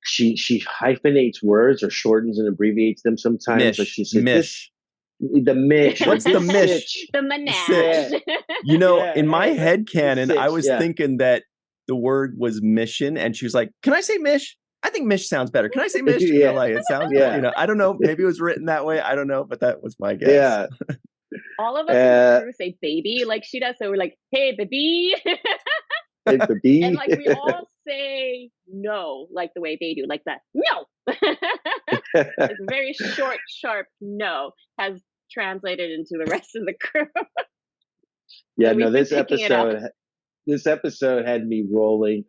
She hyphenates words or shortens and abbreviates them sometimes. Mish. Like she says Mish. The Mish. What's the Mish? The Menage. In my head canon, I was thinking that the word was mission, and she was like, "Can I say Mish? I think Mish sounds better. Can I say Mish?" It sounds. I don't know. Maybe it was written that way. I don't know, but that was my guess. Yeah. All of us in the crew say baby like she does, so we're like, "Hey, baby." Hey, baby. And we all say no, like the way they do, like that. No. It's a very short, sharp no has translated into the rest of the crew. Yeah, so this episode had me rolling.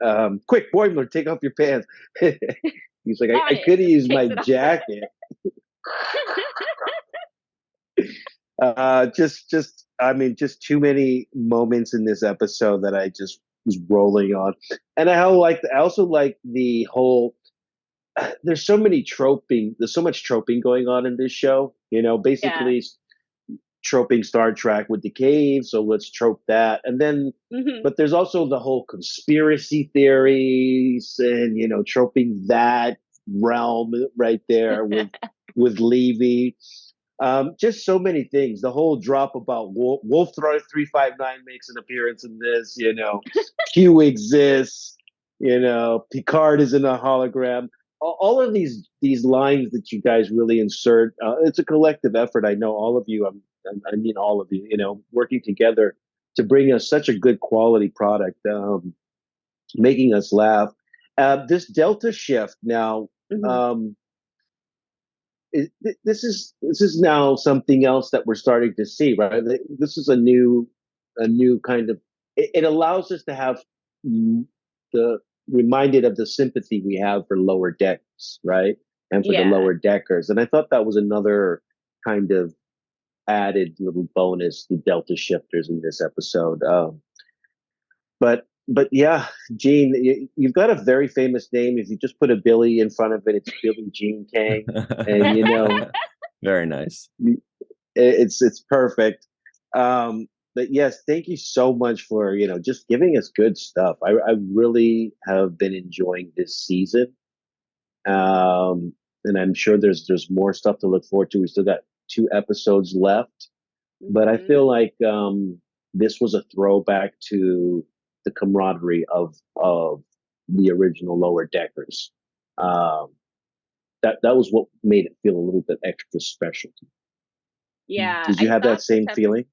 Quick, Boimler, take off your pants. He's like, I could have used my jacket. Just I mean, just too many moments in this episode that I just was rolling on. And I also like the whole, there's so much troping going on in this show, Yeah. basically troping Star Trek with the cave, so let's trope that. And then, Hmm. but there's also the whole conspiracy theories and, troping that realm right there with Levy. Just so many things. The whole drop about Wolf 359 makes an appearance in this. Q exists. Picard is in a hologram. All of these lines that you guys really insert. It's a collective effort. I know all of you. I mean all of you. Working together to bring us such a good quality product, making us laugh. This Delta shift now. Hmm. Um, this is now something else that we're starting to see, right? This is a new kind of. It allows us to have the reminded of the sympathy we have for lower decks, right, and for the Yeah. lower deckers. And I thought that was another kind of added little bonus, the Delta shifters in this episode. But yeah, Gene, you've got a very famous name. If you just put a Billy in front of it, it's Billy Gene Kang, and Very nice. it's perfect. But yes, thank you so much for just giving us good stuff. I really have been enjoying this season, and I'm sure there's more stuff to look forward to. We still got 2 episodes left, but I Hmm. feel like this was a throwback to the camaraderie of the original Lower Deckers. Um, that was what made it feel a little bit extra special. Yeah, Did you I have that thought this same episode. feeling?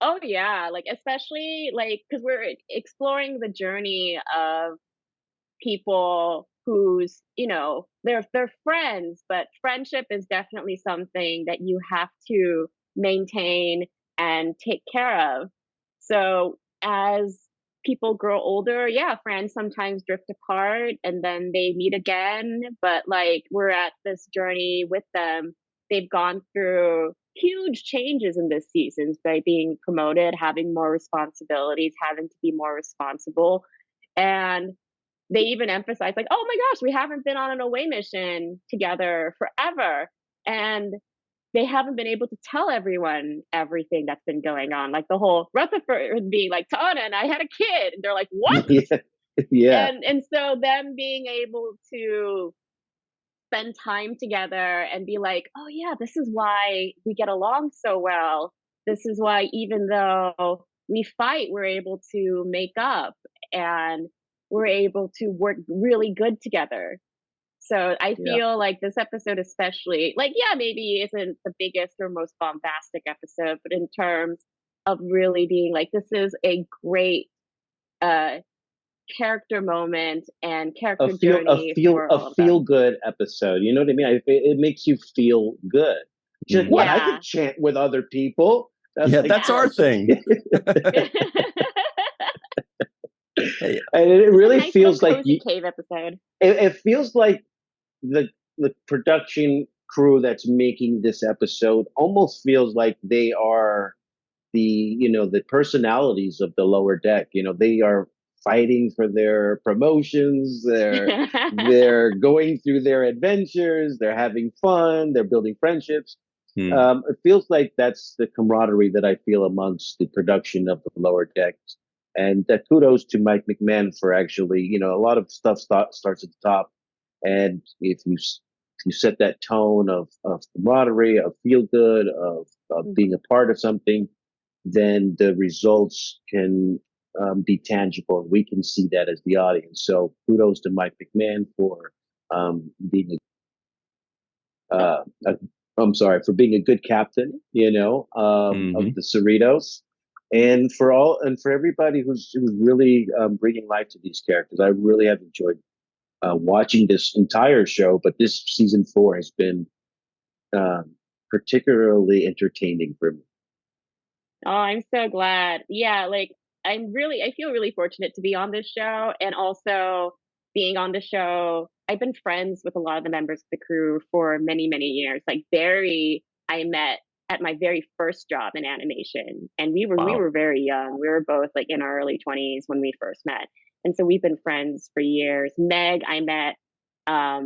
Oh yeah, like especially like because we're exploring the journey of people who's they're friends, but friendship is definitely something that you have to maintain and take care of. So as people grow older, yeah, friends sometimes drift apart and then they meet again, but like we're at this journey with them. They've gone through huge changes in this season by being promoted, having more responsibilities, having to be more responsible. And they even emphasize like, oh my gosh, we haven't been on an away mission together forever. And they haven't been able to tell everyone everything that's been going on. Like the whole Rutherford being like, Tana and I had a kid. And they're like, what? Yeah, yeah. And so them being able to spend time together and be like, oh yeah, this is why we get along so well. This is why even though we fight, we're able to make up and we're able to work really good together. So I Yeah. feel like this episode especially, like, yeah, maybe isn't the biggest or most bombastic episode, but in terms of really being like, this is a great uh character moment and A character feel a journey feel for a all of feel them. good episode. You know what I mean? It makes you feel good. She's like, what? I Yeah. could chant with other people. That's Yeah, like, that's our yes. thing. Hey, And it Just a really nice little feels like cozy cave episode. it feels like the production crew that's making this episode almost feels like they are the personalities of the lower deck. They are fighting for their promotions. They're going through their adventures. They're having fun. They're building friendships. It feels like that's the camaraderie that I feel amongst the production of the lower decks. And that kudos to Mike McMahon for actually, a lot of stuff starts at the top. And if you set that tone of camaraderie, of feel good, of being a part of something, then the results can be tangible. We can see that as the audience. So kudos to Mike McMahon for being a I'm sorry, for being a good captain, of the Cerritos, and for everybody who's really bringing life to these characters. I really have enjoyed watching this entire show, but this season 4 has been um, particularly entertaining for me. Oh, I'm so glad. Yeah, like I feel really fortunate to be on this show and also being on the show. I've been friends with a lot of the members of the crew for many, many years. Like Barry, I met at my very first job in animation, and we were very young. We were both like in our early 20s when we first met, and so we've been friends for years. Meg, I met a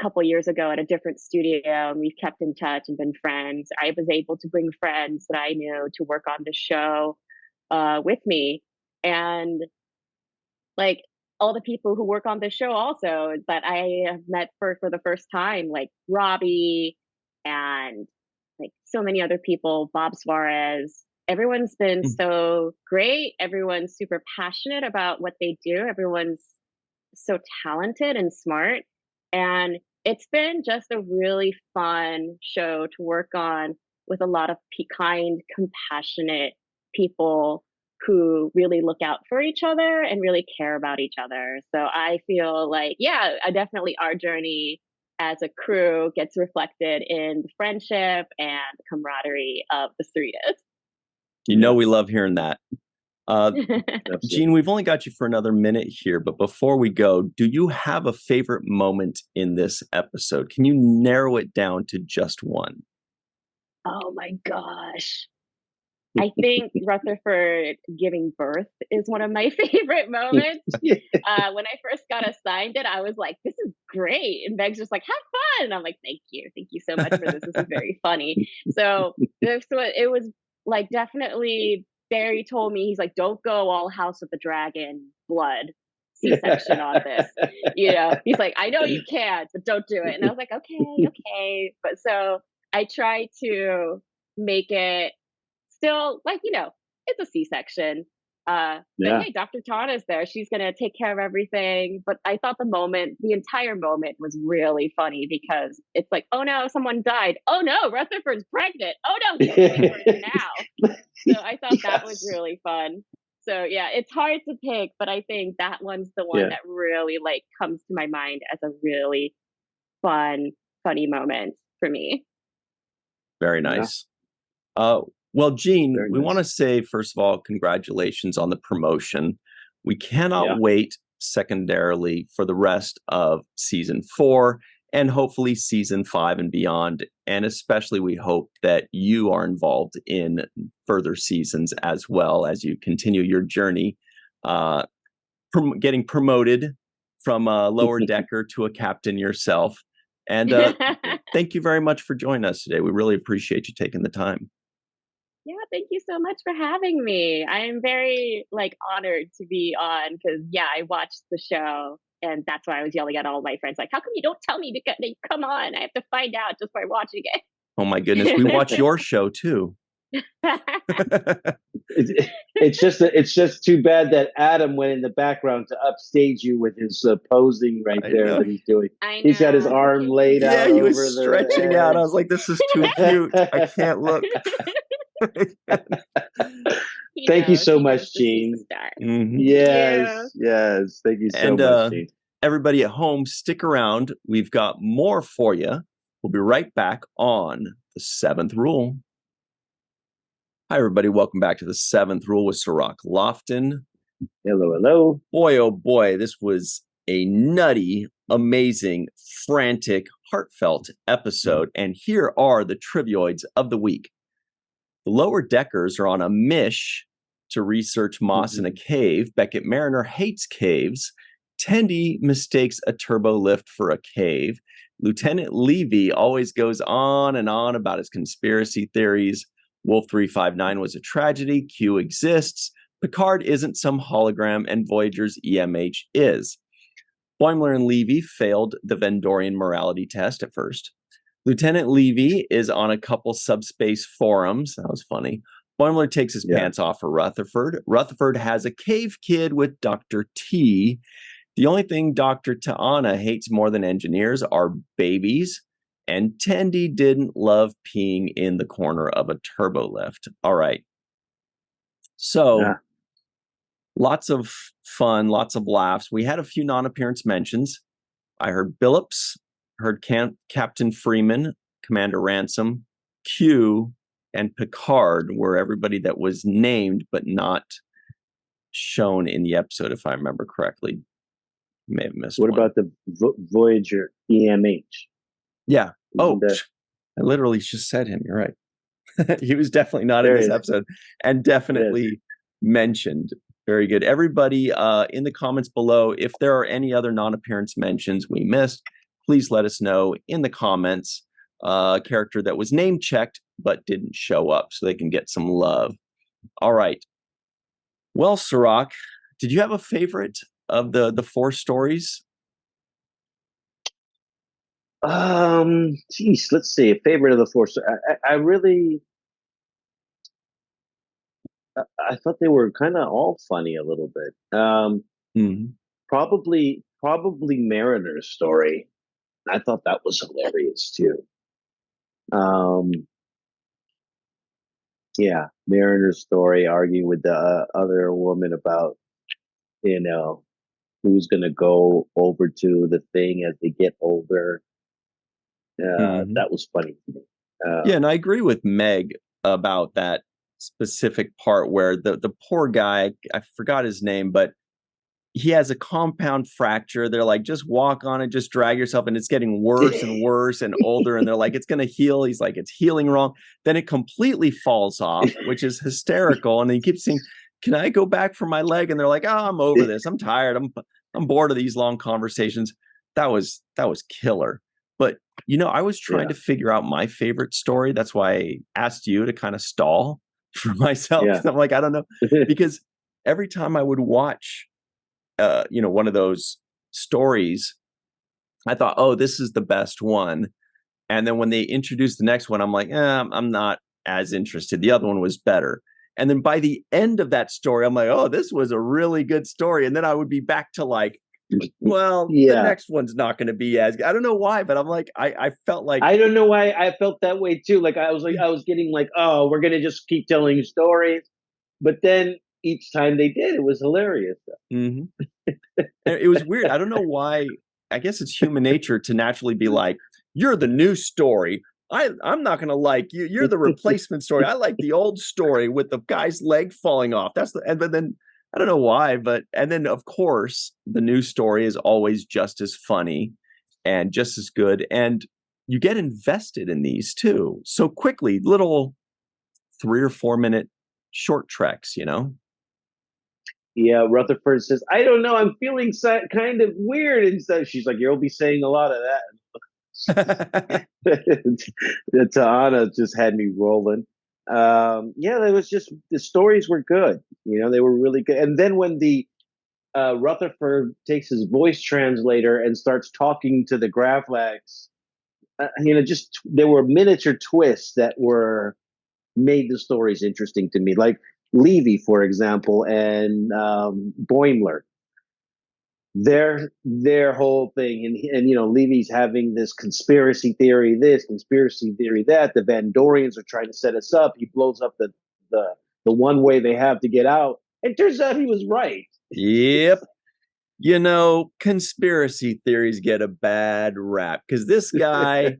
couple years ago at a different studio, and we've kept in touch and been friends. I was able to bring friends that I knew to work on the show with me, and like all the people who work on the show also that I have met for the first time, like Robbie and like so many other people, Bob Suarez. Everyone's been so great. Everyone's super passionate about what they do. Everyone's so talented and smart. And it's been just a really fun show to work on with a lot of kind, compassionate people who really look out for each other and really care about each other. So I feel like, yeah, definitely our journey as a crew gets reflected in the friendship and the camaraderie of the Cerritos. You know, we love hearing that. Gene, we've only got you for another minute here, but before we go, do you have a favorite moment in this episode? Can you narrow it down to just one? Oh my gosh. I think Rutherford giving birth is one of my favorite moments. When I first got assigned it, I was like, this is great. And Meg's just like, have fun. And I'm like, thank you. Thank you so much for this. This is very funny. So it was like definitely Barry told me, he's like, don't go all House of the Dragon blood C-section on this. You know, he's like, I know you can't, but don't do it. And I was like, okay. But so I try to make it still like, you know, it's a C-section. But hey, Dr. Tana's there. She's going to take care of everything. But I thought the entire moment was really funny because it's like, oh no, someone died. Oh no, Rutherford's pregnant. Oh no, he's giving birth now. So I thought that was really fun. So yeah, it's hard to pick, but I think that one's the one that really like comes to my mind as a really fun, funny moment for me. Very nice. Well, Gene, we want to say, first of all, congratulations on the promotion. We cannot wait, secondarily, for the rest of season 4 and hopefully season 5 and beyond. And especially, we hope that you are involved in further seasons as well as you continue your journey, getting promoted from a lower decker to a captain yourself. And thank you very much for joining us today. We really appreciate you taking the time. Yeah, thank you so much for having me. I am very honored to be on because I watched the show and that's why I was yelling at all my friends like, how come you don't tell me to come on? I have to find out just by watching it. Oh my goodness, we watch your show too. It's just too bad that Adam went in the background to upstage you with his posing that he's doing. He's got his arm laid out. Yeah, he was stretching out. I was like, this is too cute. I can't look. Thank you so much, Gene. Yes. Thank you so much, Gene. Everybody at home, stick around. We've got more for you. We'll be right back on The Seventh Rule. Hi, everybody. Welcome back to The Seventh Rule with Cirroc Lofton. Hello. Boy, oh boy, this was a nutty, amazing, frantic, heartfelt episode. And here are the trivioids of the week. The Lower Deckers are on a mish to research moss in a cave. Beckett Mariner hates caves. Tendi mistakes a turbo lift for a cave. Lieutenant Levy always goes on and on about his conspiracy theories. Wolf 359 was a tragedy. Q exists. Picard isn't some hologram, and Voyager's EMH is. Boimler and Levy failed the Vendorian morality test at first. Lieutenant Levy is on a couple subspace forums. That was funny. Boimler takes his pants off for Rutherford. Rutherford has a cave kid with Dr. T. The only thing Dr. T'Ana hates more than engineers are babies. And Tendi didn't love peeing in the corner of a turbo lift. All right. So lots of fun, lots of laughs. We had a few non-appearance mentions. I heard Billups, heard Captain Freeman, Commander Ransom, Q, and Picard were everybody that was named but not shown in the episode, if I remember correctly. May have missed What about the Voyager EMH? Yeah. Oh, I literally just said him. You're right. He was definitely not in this episode, and definitely mentioned. Very good. Everybody in the comments below, if there are any other non-appearance mentions we missed, please let us know in the comments. Character that was name checked but didn't show up, so they can get some love. All right. Well, Cirroc, did you have a favorite of the 4 stories? Geez, let's see. A favorite of the 4. I really, I thought they were kind of all funny a little bit. Probably Mariner's story. I thought that was hilarious too. Yeah, Mariner's story, arguing with the other woman about, who's going to go over to the thing as they get older. That was funny to me. Yeah, and I agree with Meg about that specific part where the poor guy, I forgot his name, but he has a compound fracture. They're like, just walk on it, just drag yourself, and it's getting worse and worse and older, and they're like, it's going to heal. He's like, it's healing wrong. Then it completely falls off, which is hysterical, and he keeps saying, can I go back for my leg? And they're like, oh, I'm over this. I'm tired. I'm bored of these long conversations. That was killer. But I was trying to figure out my favorite story. That's why I asked you to kind of stall for myself. I'm like, I don't know, because every time I would watch one of those stories, I thought, oh, this is the best one. And then when they introduced the next one, I'm like, I'm not as interested. The other one was better. And then by the end of that story, I'm like, oh, this was a really good story. And then I would be back to like, well, the next one's not going to be as good. I don't know why, but I'm like, I felt like, I don't know why I felt that way too. Like I was getting like, oh, we're going to just keep telling stories. But then each time they did, it was hilarious. It was weird. I don't know why. I guess it's human nature to naturally be like, you're the new story. I'm not going to like you. You're the replacement story. I like the old story with the guy's leg falling off. But then I don't know why, and then of course the new story is always just as funny and just as good. And you get invested in these too. So quickly, little 3 or 4 minute short treks, Yeah, Rutherford says, I don't know, I'm feeling kind of weird. And so she's like, you'll be saying a lot of that. Tahana just had me rolling. It was just, the stories were good. They were really good. And then when the Rutherford takes his voice translator and starts talking to the Graflax, there were miniature twists that made the stories interesting to me. Like Levy, for example, and Boimler. Their whole thing, and Levy's having this conspiracy theory, that the Vendorians are trying to set us up. He blows up the one way they have to get out, and turns out he was right. Yep. Conspiracy theories get a bad rap because this guy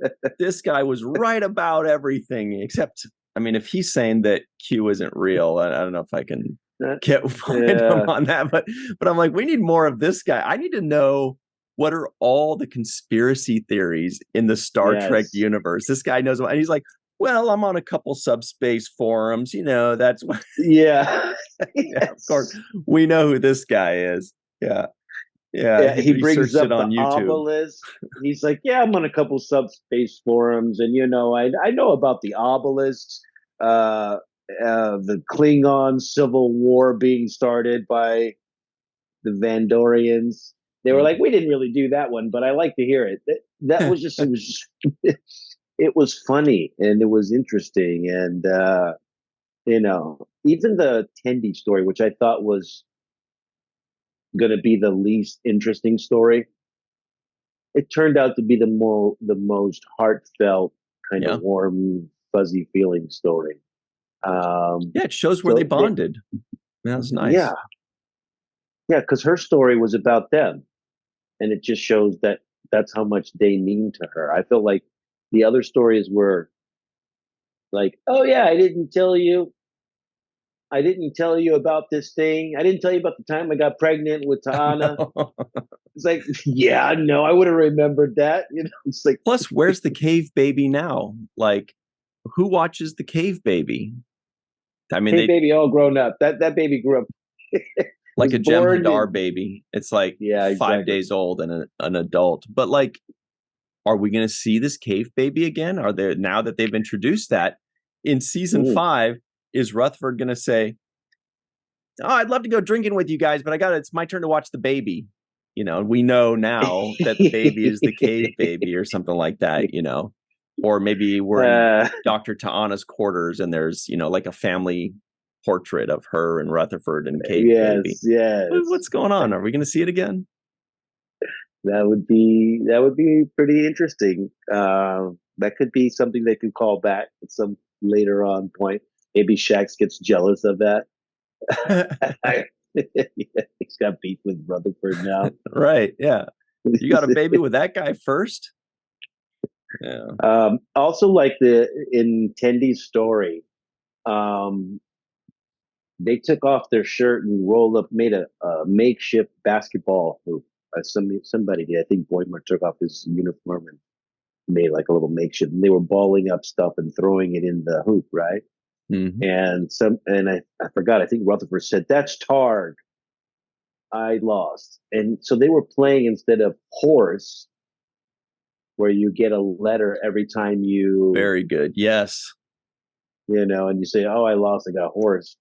was right about everything except, if he's saying that Q isn't real, I don't know if I can get behind him on that, but I'm like, we need more of this guy. I need to know, what are all the conspiracy theories in the Star Trek universe? This guy knows, and he's like, well, I'm on a couple subspace forums, that's what. Yeah. Of course, we know who this guy is. Yeah, he brings up on the YouTube. obelisk. He's like, yeah, I'm on a couple subspace forums, and I know about the obelisks, the Klingon Civil War being started by the Vendorians. They were like, we didn't really do that one, but I like to hear it. That was just, it was funny and it was interesting, and even the Tendi story, which I thought was going to be the least interesting story, it turned out to be the most heartfelt, kind of warm, fuzzy feeling story. It shows where they bonded. That was nice. Yeah, because her story was about them, and it just shows that that's how much they mean to her. I feel like the other stories were like, oh yeah, I didn't tell you about this thing. I didn't tell you about the time I got pregnant with Tahana. It's like, yeah, no, I would have remembered that. It's like, plus, where's the cave baby now? Like, who watches the cave baby? I mean, Hey, baby, all grown up. That baby grew up. like was a Jem born Hadar in- baby. It's like Yeah, 5 exactly. days old and an adult. But like, are we going to see this cave baby again? Are there, now that they've introduced that in season 5? Is Rutherford going to say, "Oh, I'd love to go drinking with you guys, but it's my turn to watch the baby"? You know, we know now that the baby is the cave baby or something like that. You know, or maybe we're in Dr. Ta'ana's quarters and there's, you know, like a family portrait of her and Rutherford and cave baby. Yes. What's going on? Are we going to see it again? That would be pretty interesting. That could be something they could call back at some later on point. Maybe Shax gets jealous of that. He's got beef with Rutherford now. Right. Yeah. You got a baby with that guy first? Yeah. Also, like in Tendy's story, they took off their shirt and made a makeshift basketball hoop. Somebody did. I think Boimler took off his uniform and made like a little makeshift. And they were balling up stuff and throwing it in the hoop, right? Mm-hmm. And I forgot. I think Rutherford said, "That's Targ. I lost." And so they were playing instead of horse, where you get a letter every time you. Very good. Yes. You know, and you say, "Oh, I lost. I got a horse."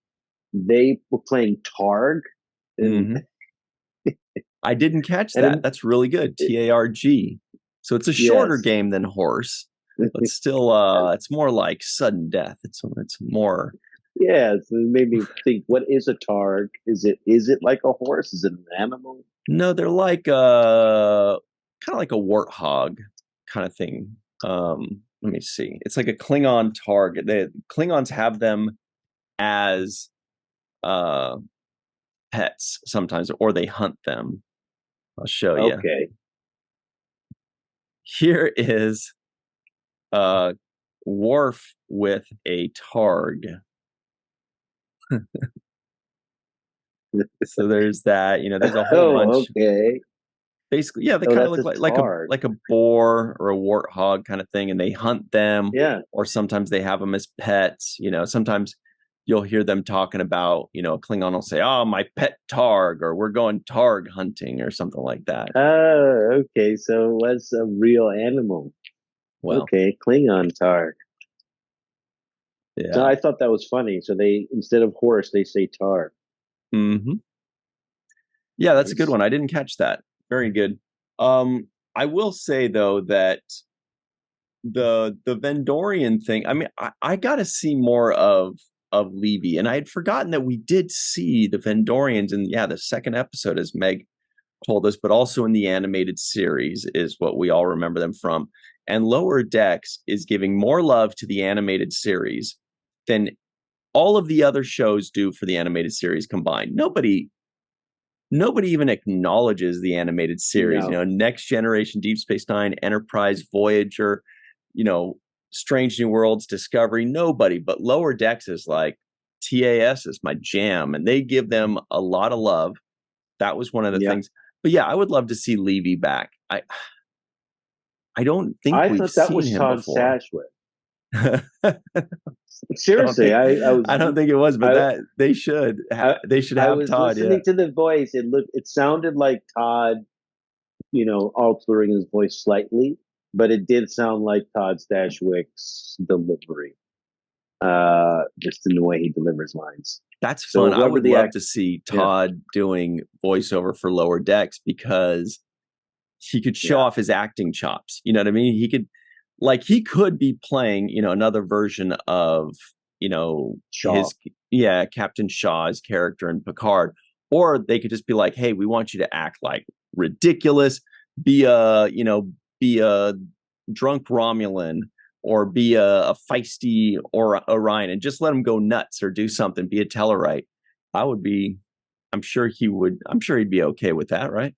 They were playing Targ. And I didn't catch that. That's really good. TARG. So it's a shorter game than horse, but still, it's more like sudden death. It's more. Yeah, so it made me think, what is a Targ? Is it like a horse? Is it an animal? No, they're like kind of like a warthog kind of thing. Let me see. It's like a Klingon Targ. Klingons have them as pets sometimes, or they hunt them. I'll show you. Okay. Here is Worf with a Targ. So there's that. You know, there's a whole bunch. Okay. Basically, yeah, they kind of look like a boar or a warthog kind of thing, and they hunt them. Yeah. Or sometimes they have them as pets. You know, sometimes you'll hear them talking about, you know, a Klingon will say, "Oh, my pet Targ," or "We're going Targ hunting," or something like that. Oh, okay. So it was a real animal. Well, okay, Klingon Targ. Yeah. So I thought that was funny. So they, instead of horse, they say Targ. Mm-hmm. Yeah, that's a good one. I didn't catch that. Very good. I will say though that the Vendorian thing, I mean, I gotta see more of Levy, and I had forgotten that we did see the Vendorians in the second episode, as Meg told us, but also in the animated series is what we all remember them from. And Lower Decks is giving more love to the animated series than all of the other shows do for the animated series combined. Nobody even acknowledges the animated series. No. You know, Next Generation, Deep Space Nine, Enterprise, Voyager, you know, Strange New Worlds, Discovery. Nobody, but Lower Decks is like, TAS is my jam, and they give them a lot of love. That was one of the things. But yeah, I would love to see Levy back. I don't think we've seen him before. Seriously, I don't think it was, but they should have Todd. Listening to the voice. It sounded like Todd, you know, altering his voice slightly, but it did sound like Todd Stashwick's delivery, just in the way he delivers lines. That's fun. I would love to see Todd doing voiceover for Lower Decks, because he could show off his acting chops. You know what I mean? He could be playing, you know, another version of, you know, Captain Shaw's character in Picard. Or they could just be like, "Hey, we want you to act like ridiculous, be a drunk Romulan, or be a feisty or Orion, and just let him go nuts or do something, be a Tellarite." I'm sure he'd be okay with that, right?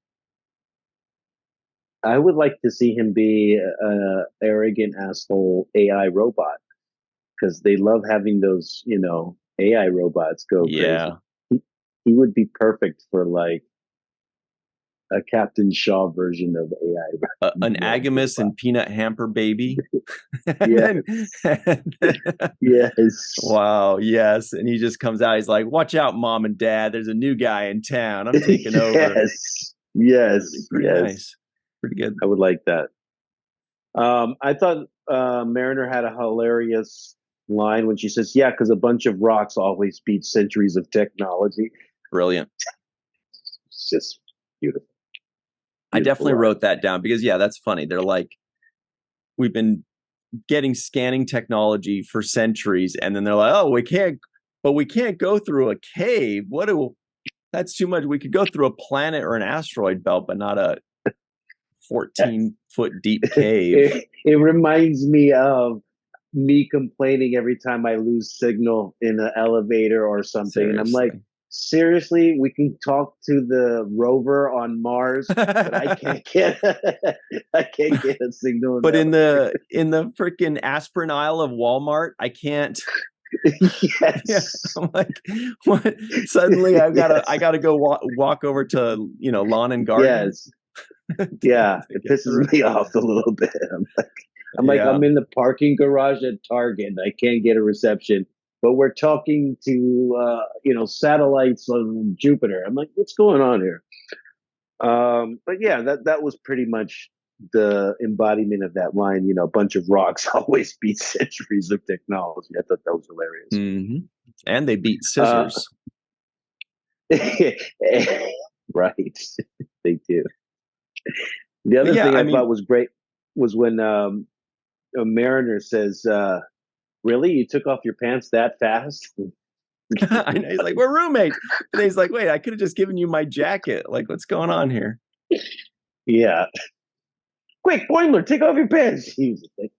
I would like to see him be an arrogant asshole AI robot, because they love having those, you know, AI robots go crazy. He would be perfect for, like, a Captain Shaw version of AI. An Agamus and Peanut Hamper baby. Yeah. Yes. Wow. Yes. And he just comes out. He's like, "Watch out, Mom and Dad. There's a new guy in town. I'm taking over." Yes. Pretty Yes. nice. Pretty good. I would like that. I thought Mariner had a hilarious line when she says, "Yeah, because a bunch of rocks always beat centuries of technology." Brilliant. It's just beautiful. I definitely wrote that down because, yeah, that's funny. They're like, we've been getting scanning technology for centuries, and then they're like, "Oh, we can't go through a cave. That's too much. We could go through a planet or an asteroid belt, but not a 14-foot deep cave." It reminds me of me complaining every time I lose signal in an elevator or something. Seriously. And I'm like, seriously, we can talk to the rover on Mars, but I can't get a signal. But in the freaking aspirin aisle of Walmart, I can't. Yes. Yeah, I'm like, what? Suddenly I gotta go walk over to lawn and garden. Yes. Yeah, it pisses me off a little bit. I'm like, I'm in the parking garage at Target. I can't get a reception, but we're talking to satellites on Jupiter. I'm like, what's going on here? But yeah, that was pretty much the embodiment of that line. A bunch of rocks always beat centuries of technology. I thought that was hilarious. Mm-hmm. And they beat scissors. Right, they do. The other thing I thought was great was when a Mariner says, "Really, you took off your pants that fast?" I know. He's like, "We're roommates." And he's like, "Wait, I could have just given you my jacket. Like, what's going on here?" Yeah. Quick, Boimler, take off your pants. He was like,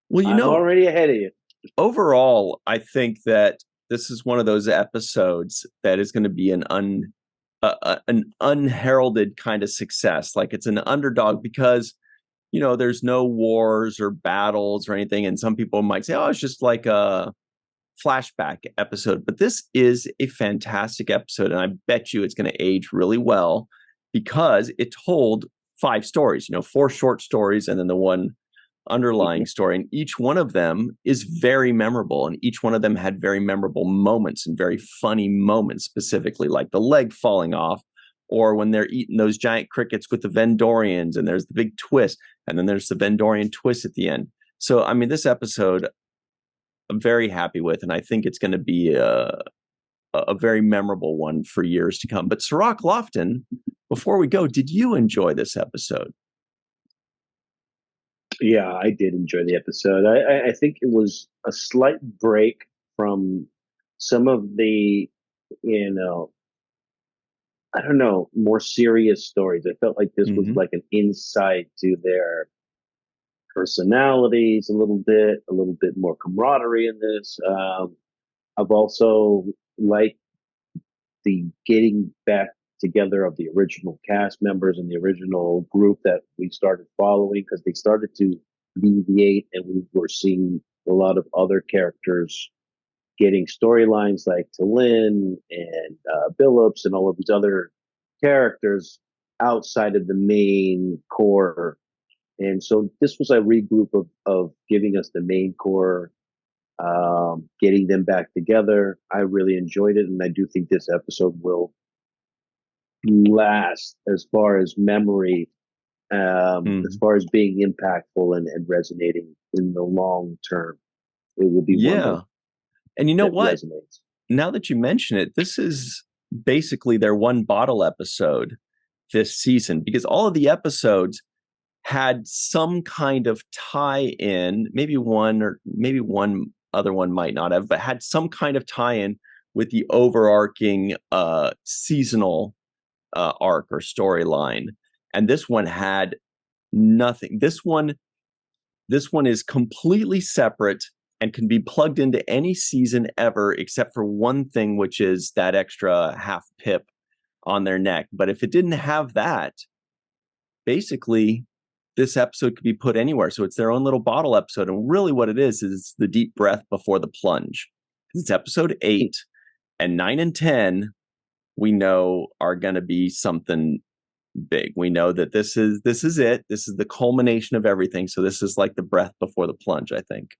"Well, I'm already ahead of you." Overall, I think that this is one of those episodes that is going to be an unheralded kind of success. Like, it's an underdog because there's no wars or battles or anything, and some people might say, "Oh, it's just like a flashback episode," but this is a fantastic episode, and I bet you it's going to age really well because it told 5 stories, 4 short stories and then the one underlying story, and each one of them is very memorable, and each one of them had very memorable moments and very funny moments, specifically like the leg falling off, or when they're eating those giant crickets with the Vendorians, and there's the big twist, and then there's the Vendorian twist at the end. So, I mean, this episode I'm very happy with, and I think it's going to be a very memorable one for years to come. But Cirroc Lofton, before we go, did you enjoy this episode? Yeah, I did enjoy the episode. I think it was a slight break from some of the, more serious stories. I felt like this was like an insight to their personalities a little bit more camaraderie in this. I've also liked the getting back together of the original cast members and the original group that we started following, because they started to deviate and we were seeing a lot of other characters getting storylines like T'Lyn and Billups and all of these other characters outside of the main core. And so this was a regroup of giving us the main core, getting them back together. I really enjoyed it, and I do think this episode will last as far as memory, as far as being impactful and resonating in the long term. It will be one. And you know what? Resonates. Now that you mention it, this is basically their one bottle episode this season, because all of the episodes had some kind of tie-in, maybe one other one might not have, but had some kind of tie-in with the overarching seasonal arc or storyline. And this one had nothing. This one is completely separate and can be plugged into any season ever, except for one thing, which is that extra half pip on their neck. But if it didn't have that, basically this episode could be put anywhere. So it's their own little bottle episode. And really what it is the deep breath before the plunge. It's episode 8, and 9 and 10 we know are going to be something big. We know that this is it. This is the culmination of everything. So this is like the breath before the plunge, I think.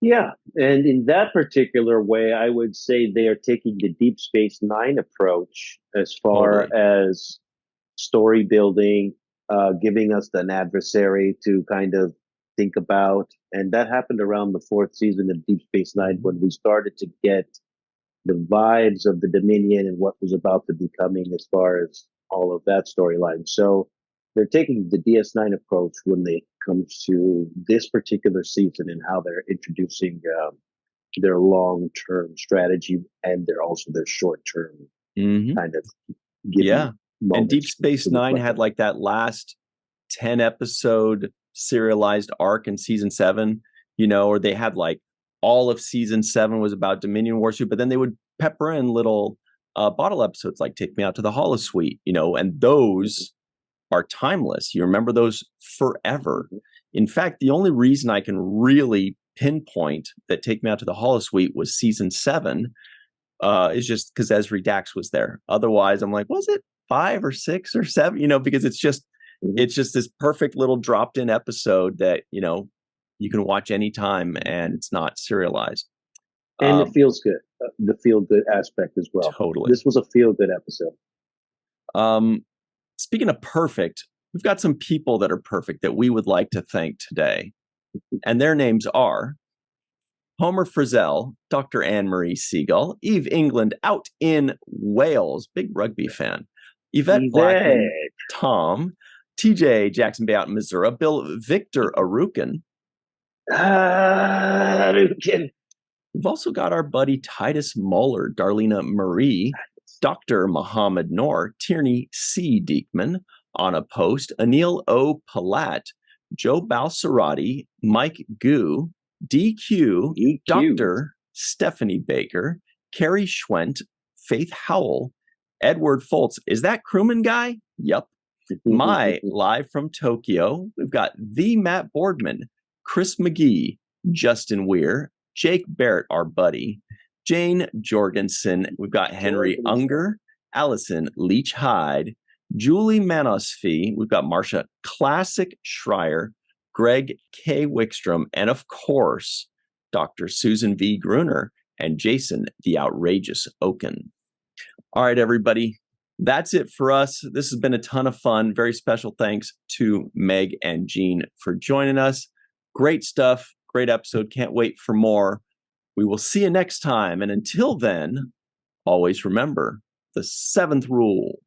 Yeah, and in that particular way, I would say they are taking the Deep Space Nine approach as far as story building, giving us an adversary to kind of think about. And that happened around the fourth season of Deep Space Nine when we started to get the vibes of the Dominion and what was about to be coming as far as all of that storyline. So they're taking the DS9 approach when it comes to this particular season and how they're introducing their long-term strategy and their short-term kind of giving And Deep Space Nine had like that last 10 episode serialized arc in season 7, or they had like all of season 7 was about Dominion Warsuit, but then they would pepper in little bottle episodes like Take Me Out to the Holosuite, and those are timeless. You remember those forever. In fact, the only reason I can really pinpoint that Take Me Out to the Holosuite was season 7 is just because Esri Dax was there. Otherwise, I'm like, was it 5 or 6 or 7? Because it's just this perfect little dropped in episode that, you can watch anytime and it's not serialized. And it feels good. The feel good aspect as well. Totally. This was a feel good episode. Speaking of perfect, we've got some people that are perfect that we would like to thank today. And their names are Homer Frizzell, Dr. Anne-Marie Siegel, Eve England out in Wales, big rugby fan, Yvette Blackman, Tom, TJ Jackson Bay out in Missouri, Bill Victor Arukin. We've also got our buddy Titus Muller, Darlena Marie, Dr. Muhammad Noor, Tierney C. Diekman, Anna Post, Anil O. Palat, Joe Balsarati, Mike Gu, DQ, Dr. Stephanie Baker, Carrie Schwent, Faith Howell, Edward Foltz. Is that crewman guy? Yup. My live from Tokyo. We've got the Matt Boardman, Chris McGee, Justin Weir, Jake Barrett, our buddy, Jane Jorgensen. We've got Henry Unger, Allison Leach Hyde, Julie Manosfee. We've got Marcia Classic Schreier, Greg K. Wickstrom, and of course, Dr. Susan V. Gruner and Jason the Outrageous Oaken. All right, everybody. That's it for us. This has been a ton of fun. Very special thanks to Meg and Jean for joining us. Great stuff. Great episode. Can't wait for more. We will see you next time. And until then, always remember the 7th rule.